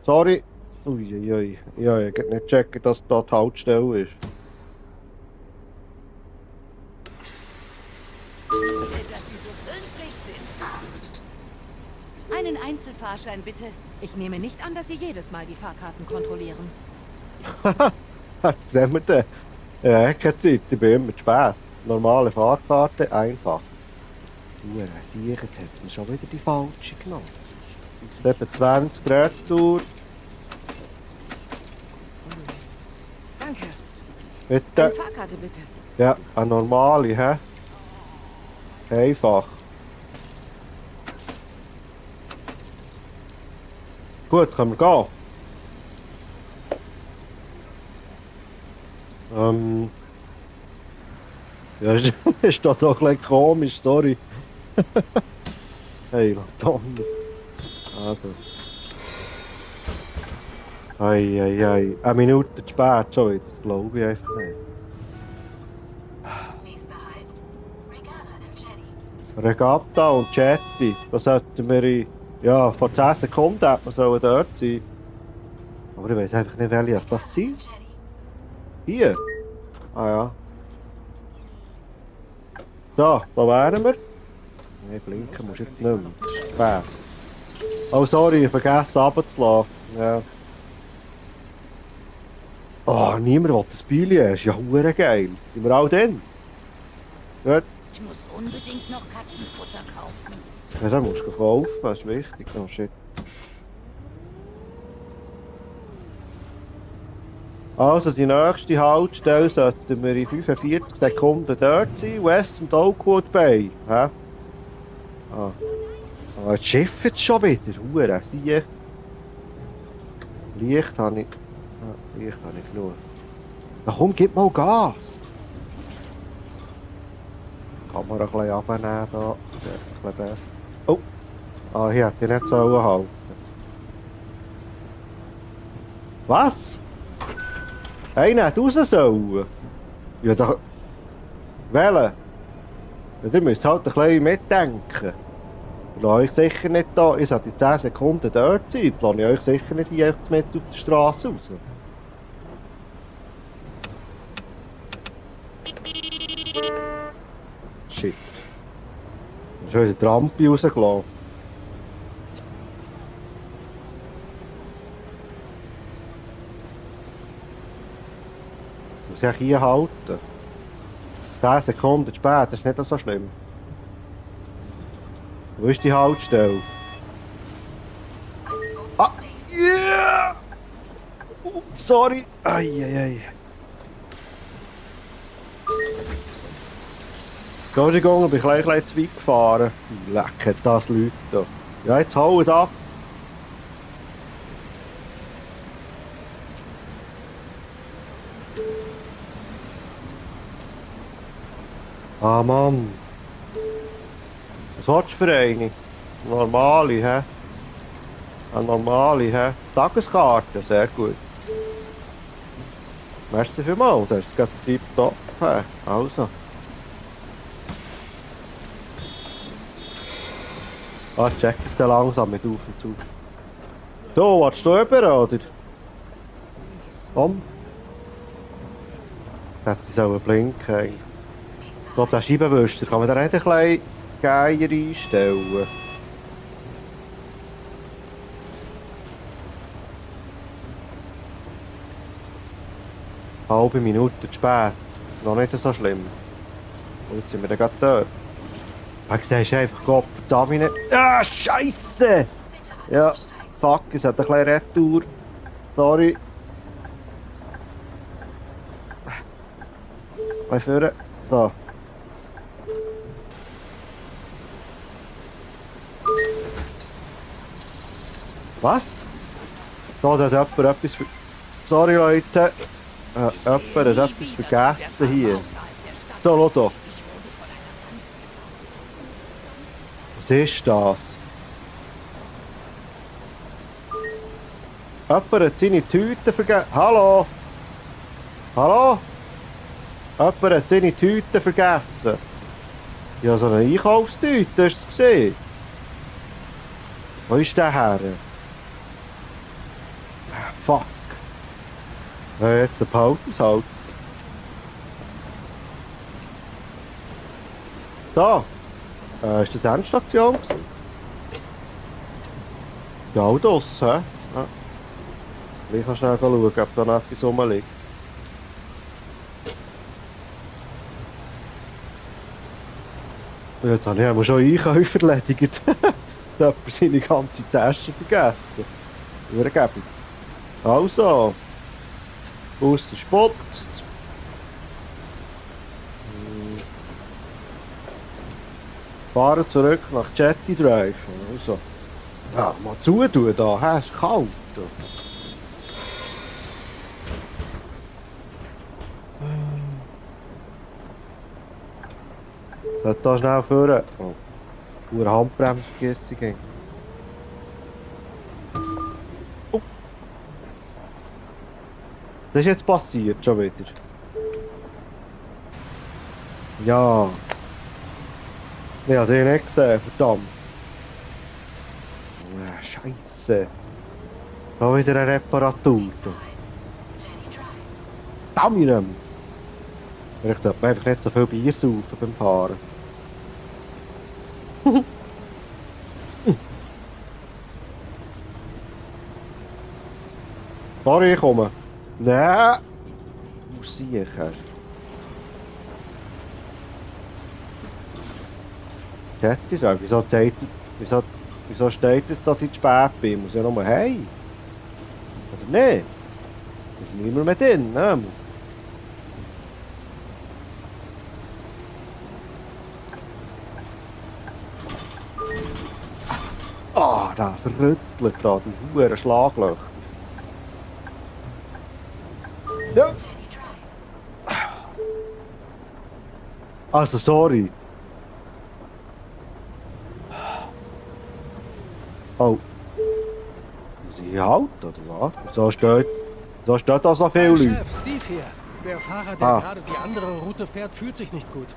sorry. Uiuiui. Ja, ich hätte nicht checken, dass da die Haltestelle ist. Einen Einzelfahrschein bitte. Ich nehme nicht an, dass Sie jedes Mal die Fahrkarten kontrollieren. Sehen wir den? Ja, keine Zeit, ich bin immer zu spät. Normale Fahrkarte, einfach. Sicher, jetzt hat man schon wieder die falsche genommen. Etwa 20 Retour. Danke. Bitte. Eine Fahrkarte bitte. Ja, eine normale, hä? Einfach. Gut, können wir gehen. Ja, ist doch ein bisschen komisch, sorry. Hey, verdammt. Also. Ei. Eine Minute zu spät schon wieder, das glaube ich einfach nicht. Nächster Halt, Regatta and Jetty. Regatta und Jetty, das sollten wir in... Ja, vor 10 Sekunden hätte man sollen dort sein. Aber ich weiß einfach nicht, welche das sind. Hier? Ah ja. So, da wären wir. Nein, blinken musst du jetzt nicht mehr. Spät. Oh sorry, ich vergessen runterzulassen. Ja. Oh, niemand will das Billett, ist ja hure geil. Sind wir auch drin? Gut. Ich muss unbedingt noch Katzenfutter kaufen. Ja, das musst du kaufen, das ist wichtig. Oh shit. Also, die nächste Haltestelle sollten wir in 45 Sekunden dort sein. West und Oakwood Bay. Hä? Ah. Ah, das Schiff jetzt schon wieder. Hure, sieh. Licht habe ich. Ah, Licht habe ich genug. Na komm, gib mal Gas. Kamera ein bisschen abnehmen da. Ein bisschen besser. Oh! Ah, hier hätte ich nicht sollen halten. Was? Einer hat raus sollen? Ja, da... Wählen? Ja, ihr müsst halt ein bisschen mitdenken. Ich lasse euch sicher nicht da... Ich sollte 10 Sekunden dort sein. Jetzt lasse ich euch sicher nicht hier mit auf die Straße raus. Shit. Ich habe schon wieder die Rampe rausgelassen. Ich muss ich hier halten. 10 Sekunden spät, das ist nicht so schlimm. Wo ist die Haltestelle? Ah! Yeah! Sorry! Eieiei. Entschuldigung, ich bin ein bisschen zu weit gefahren. Leck, das Leute da. Ja, jetzt haut ab. Ah Mann. Was willst du für eine? Normale, hä? Eine normale, hä? Tageskarte, sehr gut. Merci vielmals, das ist gerade tipptopp. Also. Ah, check es dann langsam mit auf und zu. So, willst du rüber, oder? Komm. Das ist auch ein Blinken. Ich glaube, der Scheibenwischer kann man da nicht ein bisschen geiler einstellen. Halbe Minute zu spät. Noch nicht so schlimm. Und jetzt sind wir dann gerade dort. Da siehst du einfach, Gott verdammt nicht. Ah, Scheisse! Ja, fuck, es hat ein bisschen Retour. Sorry. Mal führen. So. Was? Da hat jemand etwas ver... Sorry Leute. Jemand hat etwas vergessen hier. So, schau da. Was ist das? Jemand hat seine Tüte vergessen. Hallo? Hallo? Jemand hat seine Tüte vergessen. Ja, so eine Einkaufstüte, hast du es gesehen? Wo ist der her? Fuck. Ja, jetzt behalten es halt. Da. Ist das Endstation gewesen? Ja, auch das, hä? Ja. Ich kann schnell schauen, ob da noch etwas rumliegt. Jetzt habe ich einmal schon Einkäufe erledigt. Da hat man seine ganze Tasche vergessen. Übergeben. Also. Bus spotzt. Fahren zurück nach Jetty Drive. Also. Ja, mal zutun da, hä? Ist kalt. Sollte da schnell führen. Oh. Eine Handbremse vergessen. Oh. Das ist jetzt passiert schon wieder. Ja. Ich habe den nicht gesehen, verdammt. Scheisse. Da wieder eine Reparatur. Verdammt! Ich sollte einfach nicht so viel Bier saufen beim Fahren. Sorry, ich komme. Nein! Muss sicher. Jetty, wieso steht es, dass ich zu spät bin? Muss ja nur hey. Oder nicht? Ist niemand mehr drin, ne? Ah, das rüttelt da, die huere Schlaglöcher. Ja. Also, sorry. Oh. Muss ich halt, oder was? So steht da so viele Leute. Chef, Steve hier. Der Fahrer, der gerade die andere Route fährt, fühlt sich nicht gut.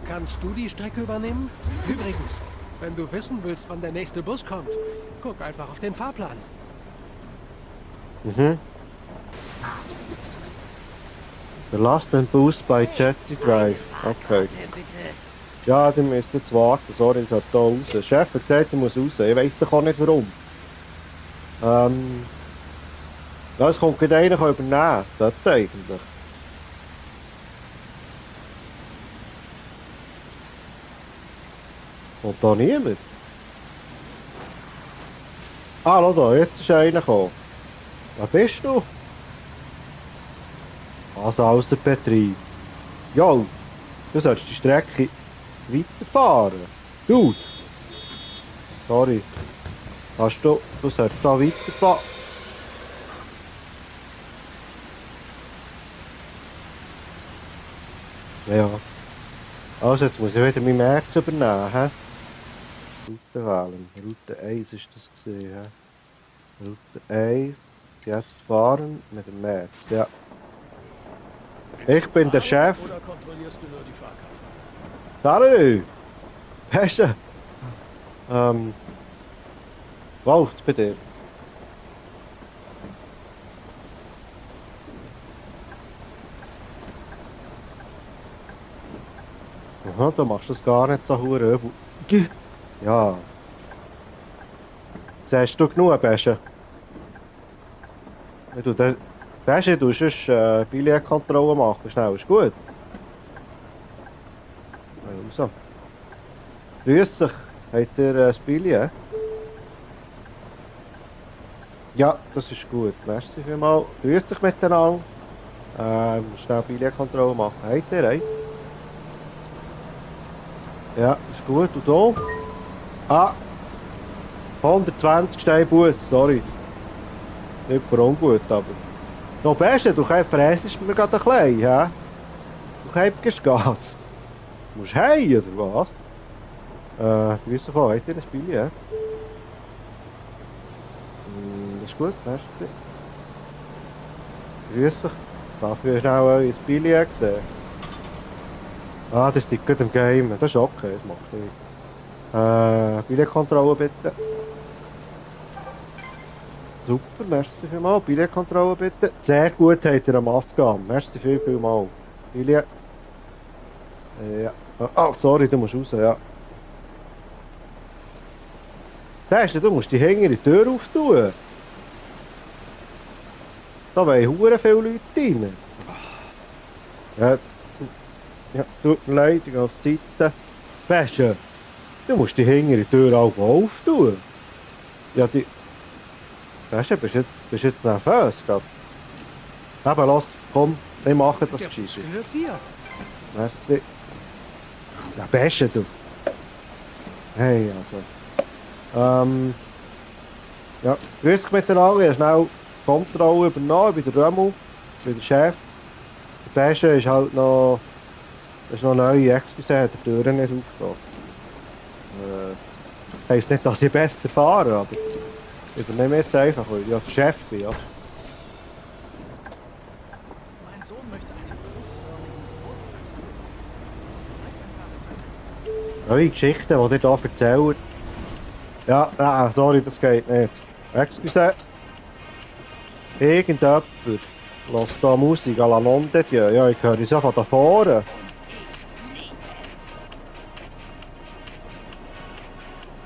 Kannst du die Strecke übernehmen? Übrigens, wenn du wissen willst, wann der nächste Bus kommt, guck einfach auf den Fahrplan. Mhm. Verlass den Bus bei Jetty Drive. Okay. Ja, die müsst jetzt warten. Sorry, ich sollte da raus. Der Chef hat gesagt, ich muss raus. Ich weiss doch auch nicht warum. Ja, es kommt gerade einer übernehmen. Das eigentlich. Kommt da niemand? Ah, schau da, jetzt ist einer gekommen. Wer bist du? Also außer Betrieb. Jo, du sollst die Strecke weiterfahren. Dude. Sorry. Du sollst da weiterfahren. Ja. Also jetzt muss ich wieder mein März übernehmen, hä? Route wählen. Route 1 ist das gesehen, hä? Route 1. Jetzt fahren mit dem März, ja. Ich bin der Chef. Oder kontrollierst du nur die Fahrkarte? Salut! Beste! Läuft's bei dir? Aha, du machst das gar nicht so hure übel. Ja. Sagst du genug, Beste? Beste, du sonst Billetkontrolle machen, schnell, ist gut. Also. Grüß dich. Habt ihr ein Billett? Ja, das ist gut. Merci vielmals. Grüß dich miteinander. Schnell Billetkontrolle machen. Habt ihr einen? Ja, ist gut. Und da? Ah! 120 Steine Bus, sorry. Nicht für ungut, aber... No, Beste, du frässt mir gerade ein bisschen, hä? Du gibst Gas. Du musst heim, oder was? Grüß dich an, habt ihr ein Billett? Das ist gut, merci. Grüß dich. Darf ich schnell euer Billett sehen? Ah, das liegt gerade im Game. Das ist okay, das macht nichts. Billetkontrolle bitte. Super, merci vielmals. Billetkontrolle bitte. Sehr gut habt ihr eine Maske an. Merci vielmals. Billet. Ja. Oh, sorry, du musst raus, ja. Sagst du musst die hintere Tür auftun. Da wollen hure viele Leute rein. Ja, tut mir leid, ich gehe auf die Seite. Weißt du musst die hintere Tür auch auftun. Ja, die... Weißt du, bist jetzt nervös, glaub ich. Eben, los, komm, wir machen das Der Bus Geschichte. gehört dir. Merci. Ja, Beste, du. Hey, also. Ja, grüß dich miteinander. Ich habe schnell die Kontrolle übernommen bei der Römmel, bei der Chef. Der Beste ist halt noch... Das ist noch neu, excuse, hat die Türen nicht aufgetan. Heisst nicht, dass ich besser fahre, aber... Ich übernehme jetzt einfach, weil ich ja der Chef bin, ja. Mein Sohn möchte einen großförmigen Geburtstagskuchen. Neue Geschichten, die ihr hier erzählt. Ja, nein, sorry, das geht nicht. Excuse. Irgendjemand lässt da Musik à la non de Dieu. Ja, ich höre es ja von da vorne.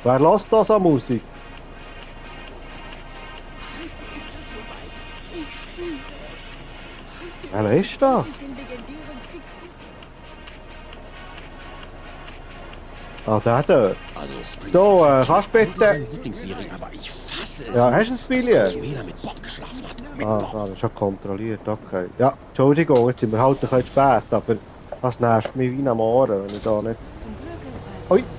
Wer lässt das an Musik? Wer ist das? Ah, der dort. Also Spring So, kannst du bitte... meine Lieblingsserie, aber ich fasse es Ja, nicht, hast du ein dass Billett? Consuela mit Bob geschlafen hat. Mit Ah, Bob. das ist schon kontrolliert, okay. Ja, Entschuldigung, jetzt sind wir halt ein bisschen spät, aber das nervt mich wie am Morgen, wenn ich da nicht... Zum Glück ist bald Ui. Sonntag.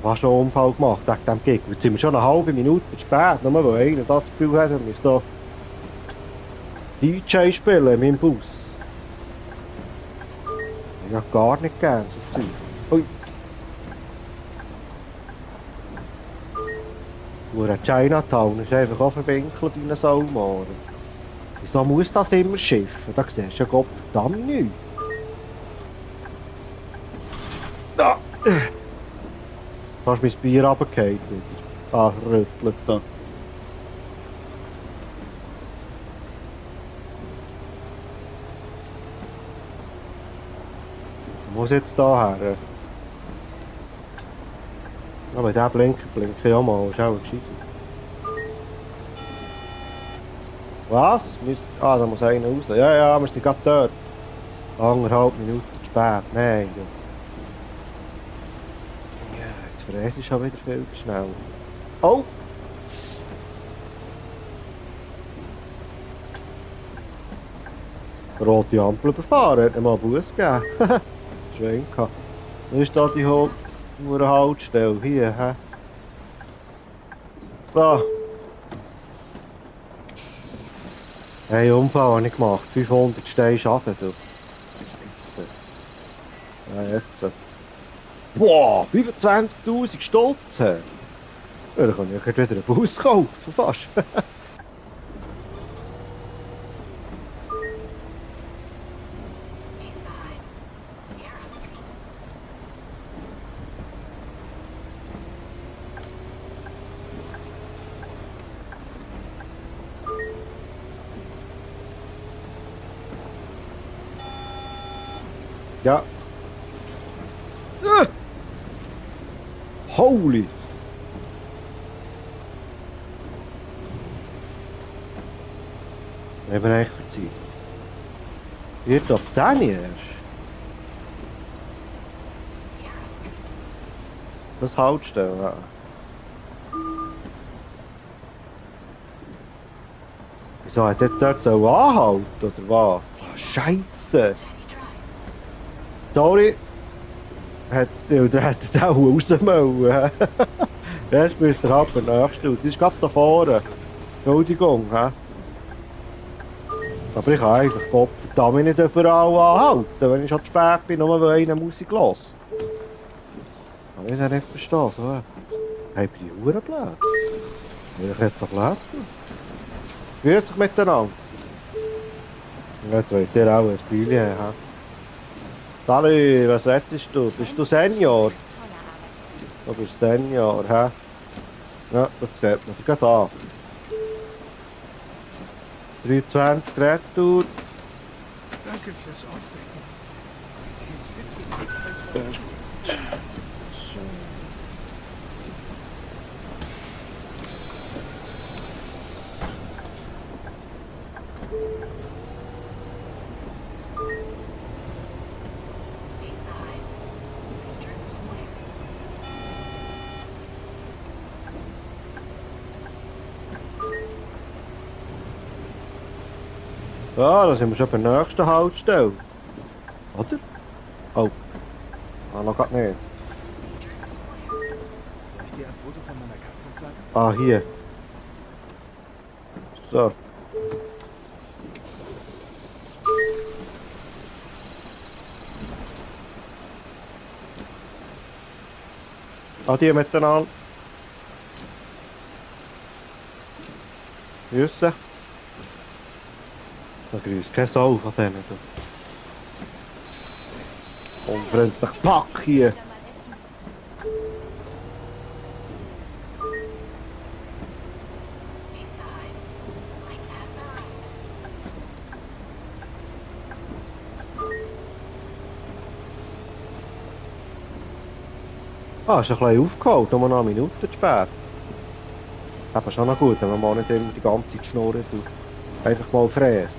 Was schon einen Unfall gemacht wegen dem Gig. Jetzt sind wir schon eine halbe Minute spät, nur weil einer das Gefühl hat, er müsste da DJ spielen in meinem Bus. Ich hab gar nicht gern so Zeug. Ui. Nur Chinatown ist einfach auch verwinkelt wie ein Saumohren. Wieso muss das immer schiffen? Da siehst du ja Gott verdammt nichts. Da! Da ist mein Bier runtergefallen wieder. Ah, rüttelt da. Ich muss jetzt da her. Aber der blinkt ich auch mal, ist auch gescheit. Was? Ah, da muss einer raus. Ja, ja, wir sind gerade dort. 1,5 Minuten zu spät. Nein. Ja, jetzt fräse ich schon wieder viel zu schnell. Oh! Rote Ampel überfahren, hat ihm mal Bus gegeben. Schön gehabt. Wo ist da die Haltestelle? Hier, hä? So. Hey, Unfall habe ich gemacht. 500 Steine Schaden, du. Ja, jetzt. Boah, 25.000 Stutz. Ja, dann kann ich wieder einen Bus kaufen, fast. Ja. Holy! Ich bin eigentlich verzeiht. Wird ab 10 erst. Das Haltestelle, ja. Wieso hat er dort so anhalten, oder was? Oh, Scheisse! Sorry! Der hat den auch rausmollen. Erst müsst ihr ab, der nächste. Das ist gerade da vorne. Entschuldigung, hä? Aber ich kann eigentlich Gottverdammt nicht überall anhalten, wenn ich schon zu spät bin, nur weil einer Musik hört. Kann ich das nicht verstehen, so. Hey, bin ich Uhrenblöd? Ich hätte es blöd. Grüß dich miteinander. Jetzt wollt ihr auch ein Spiel haben. Sali, was rettest du? Bist du Senior? Du bist Senior, hä? Ja, das sieht man. Geht an. 23 Retour. Danke fürs Aufwecken. Ja, da sind wir schon bei der nächsten Haltestelle. Oder? Oh. Ah, noch grad nicht. Soll ich dir ein Foto von meiner Katze zeigen? Ah, hier. So. Adieu miteinander. Grüße. Da grüßt kein Sau von denen. Unfreundliches Pack hier. Ah, ist ein bisschen aufgeholt, nur noch eine Minute zu spät. Aber schon noch gut, wenn man mal nicht immer die ganze Zeit schnurrt und einfach mal fräst.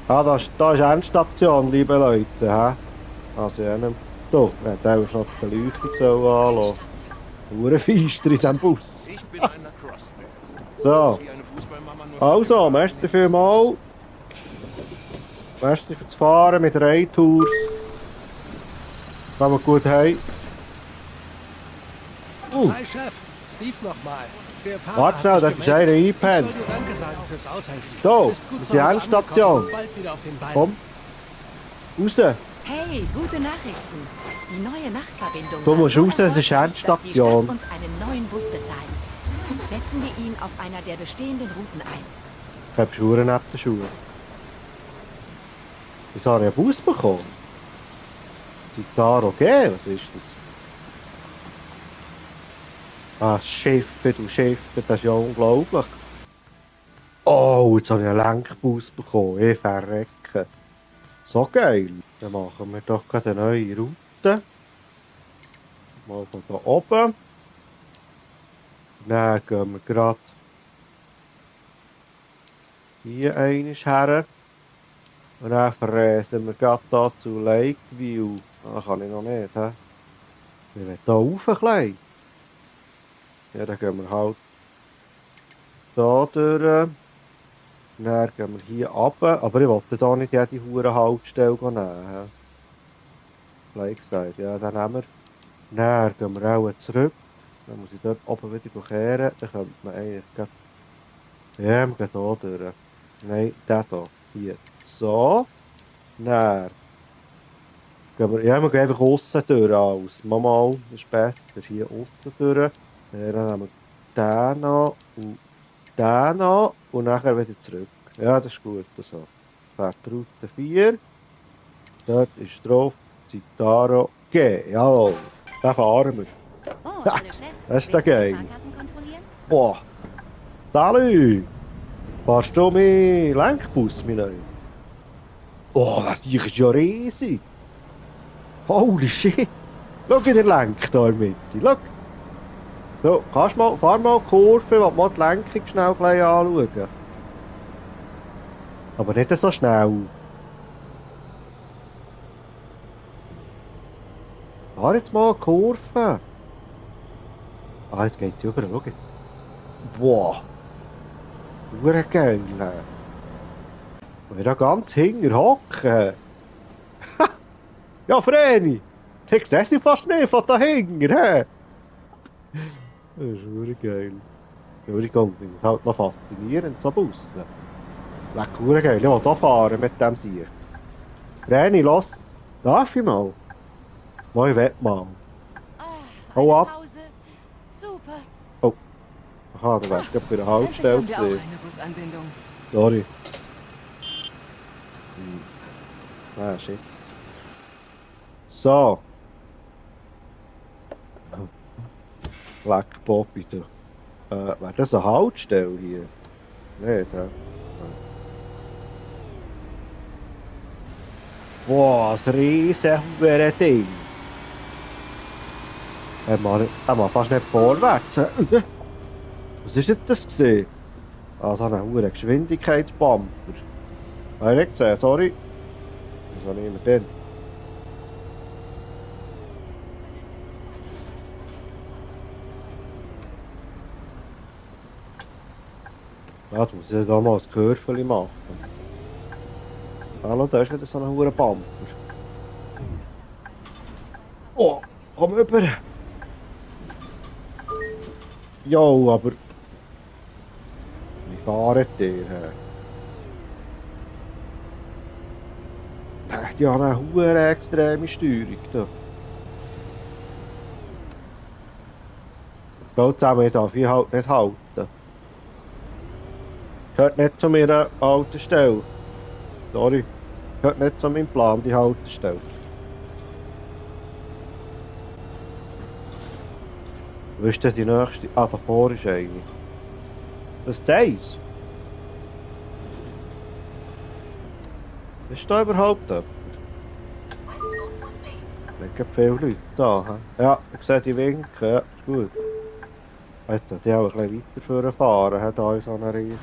Ah, da ist Endstation, liebe Leute. He? Also, ja, nicht. Da, wir hätten einfach noch die Beleuchtung anschauen. Feister in diesem Bus. Ich bin ein Lacrosse-Dad. So. Das ist wie eine Fußballmama, nur Also, merci vielmals. Merci fürs Fahren mit Ride-Tours. Kommen wir gut heim. Hi Chef, Steve nochmal. Der Fahrer Warte schnell, hat das sich ist einer gemeldet. eingepennt. Ich soll dir Danke sagen fürs Aushelfen. So, Du bist gut das zu ist die Hause Endstation. angekommen und bald wieder auf den Beinen. Komm. Raus. Hey, gute Nachrichten. Die neue Nachtverbindung. Du war musst so raus, das ist erfolgreich, dass die Endstation. Stadt uns einen neuen Bus bezahlt. Setzen wir ihn auf einer der bestehenden Routen ein. Ich habe Schuhe neben der Schuhe. Wieso habe ich einen Bus bekommen? Citaro G, was ist das? Ah, Schiffe, du Schiffe, das ist ja unglaublich. Oh, jetzt habe ich einen Lenkbus bekommen, ich verrecke. So geil. Dann machen wir doch gerade eine neue Route. Mal von da oben. Dann gehen wir gerade hier einmal her. Und dann verreisen wir gerade hier zu Lakeview. Ah, kann ich noch nicht, hä? Wir wollen hier rauf ein bisschen. Ja, dann gehen wir halt da durch. Dann gehen wir hier runter. Aber ich wollte hier nicht jede hure Haltestelle nehmen. Lakeside, ja, dann nehmen wir. Dann gehen wir auch zurück. Dann muss ich dort oben wieder kehren. Dann könnte man eigentlich grad... Ja, wir gehen hier durch. Nein, der hier. Hier. So. Dann gehen wir... Ja, wir gehen einfach aussen durch alles. Mal, das ist besser. Hier aussen durch. Dann nehmen wir den noch und den noch und nachher wieder zurück. Ja, das ist gut. So. Fährt Route 4. Dort ist drauf Citaro G. Jawohl. Da fahren wir. Oh, Ja, hallo Chef. das ist der Willst du die geil. Fahrkarten kontrollieren? Boah. Salut! Fahrst du mit Lenkbus, mein Neu? Oh, das Ding ist ja riesig. Holy shit. Schau, der lenkt da in der Mitte. Schau. So, fahr mal die Kurve, will mal die Lenkung schnell gleich anschauen. Aber nicht so schnell. Fahr jetzt mal die Kurve. Ah, jetzt geht sie über, schau. Boah. Geil. Und da ganz hinten hocken. Ja, Vreni. Ich sehe sie fast nicht von da hinten. He? Das ist wirklich geil. Entschuldigung, ich finde es halt noch faszinierend, so Bussen. Lecker geil. Ich will hier fahren mit dem Sieg. Vreni, los. Darf ich mal? Mal, ich will mal. Hau ab. Pause. Super. Oh. Aha, du wärst gerade bei der Haltestelle. Endlich haben wir auch eine Busanbindung. Sorry. Ah, shit. So. Leck Bob wieder. Wäre das eine Haltestelle hier? Nicht, hä? Boah, das riesen Ding. Er macht fast nicht vorwärts. Was ist jetzt das gesehen? Ah, so ein hoher Geschwindigkeitsbumper. Habe ich nicht gesehen, sorry. Was habe ich immer denn? Ja, jetzt muss ich da mal ein Curveli machen. Hallo, da ist wieder so ein hoher Bumper. Oh, komm rüber! Jo, aber... Wie fahrt ihr? Der hat ja eine hohe extreme Steuerung da. Geht zusammen, ich darf ich halt nicht halten. Gehört nicht zu meiner Haltestelle. Sorry. Gehört nicht zu meinem Plan, die Haltestelle. Wo ist denn die nächste? Ah, davor ist eine. Das ist eins. Ist da überhaupt jemand? Nicht gibt viele Leute da. He? Ja, ich sehe die winken. Ja, ist gut. Jetzt hat die auch ein bisschen weiter fahren. Hat auch so einen riesen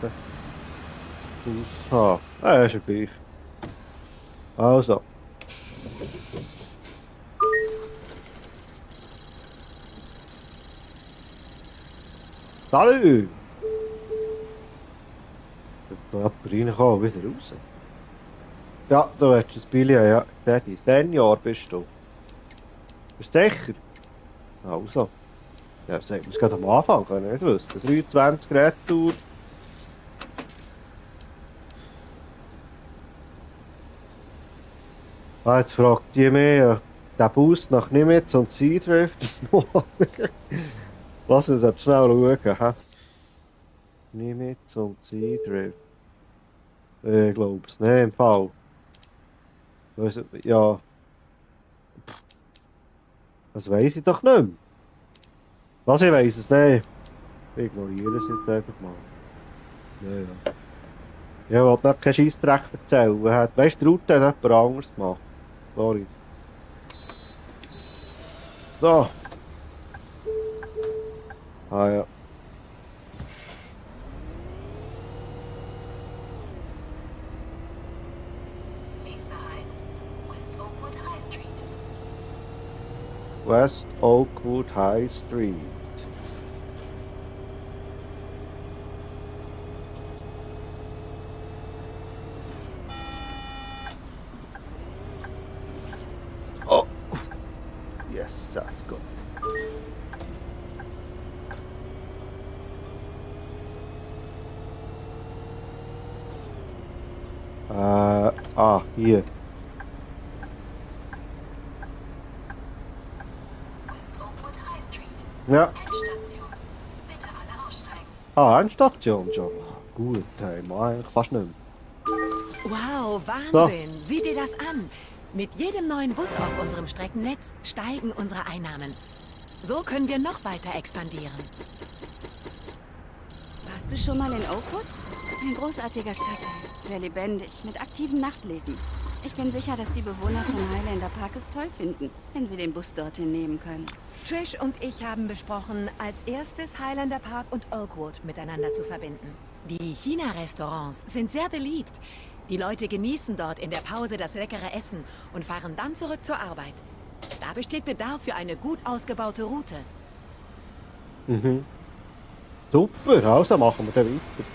Haus haben. Ja, ist ja gleich. Also. Salut! Da jemand reinkommen, wieder raus. Ja, du willst ein Billion, ja. Daddy, Senior bist du. Bist du sicher? Also. Ja, das hätte man gerade am Anfang können, nicht wissen. 23 Retour. Ah, jetzt fragt die mich, der Bus nach Nimitz und Seedrift. Lass uns jetzt schnell schauen, hä? Nimitz und Seedrift. Ich glaub's nicht, im Fall. Ja. Das weiss ich doch nicht mehr. Was, ich weiss es nicht. Ich ignoriere es jetzt einfach mal. Ja. Ich wollte nicht keinen Scheissdreck erzählen. Weißt du, die Route hat jemand anderes gemacht. Sorry. So. Ah ja. West Oakwood High Street. Oh, yes, that's good. Hier. Ja. Ah, Endstation schon. Gut, hey, mal fast nicht mehr. Wow, Wahnsinn! So. Sieh dir das an! Mit jedem neuen Bus auf unserem Streckennetz steigen unsere Einnahmen. So können wir noch weiter expandieren. Warst du schon mal in Oakwood? Ein großartiger Stadtteil. Sehr lebendig, mit aktivem Nachtleben. Ich bin sicher, dass die Bewohner von Highlander Park es toll finden, wenn sie den Bus dorthin nehmen können. Trish und ich haben besprochen, als erstes Highlander Park und Oakwood miteinander zu verbinden. Die China-Restaurants sind sehr beliebt. Die Leute genießen dort in der Pause das leckere Essen und fahren dann zurück zur Arbeit. Da besteht Bedarf für eine gut ausgebaute Route. Mhm. Super, also machen wir dann weiter.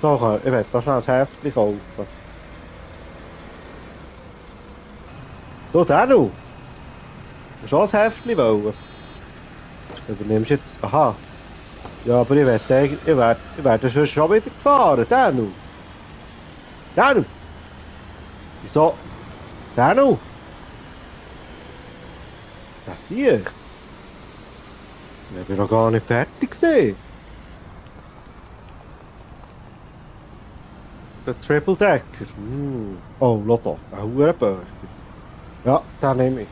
So, ich werde da schnell ein Heftchen kaufen. So, Danu! Du hast auch ein Heftchen wollen? Übernimmst jetzt... Aha. Ja, aber ich werde sonst schon wieder gefahren, Danu! Danu! Wieso? Danu! Das sehe ich. Ich bin noch gar nicht fertig gewesen. Der Triple Decker. Oh, schau da. Ein Hurenbürger. Ja, den nehme ich.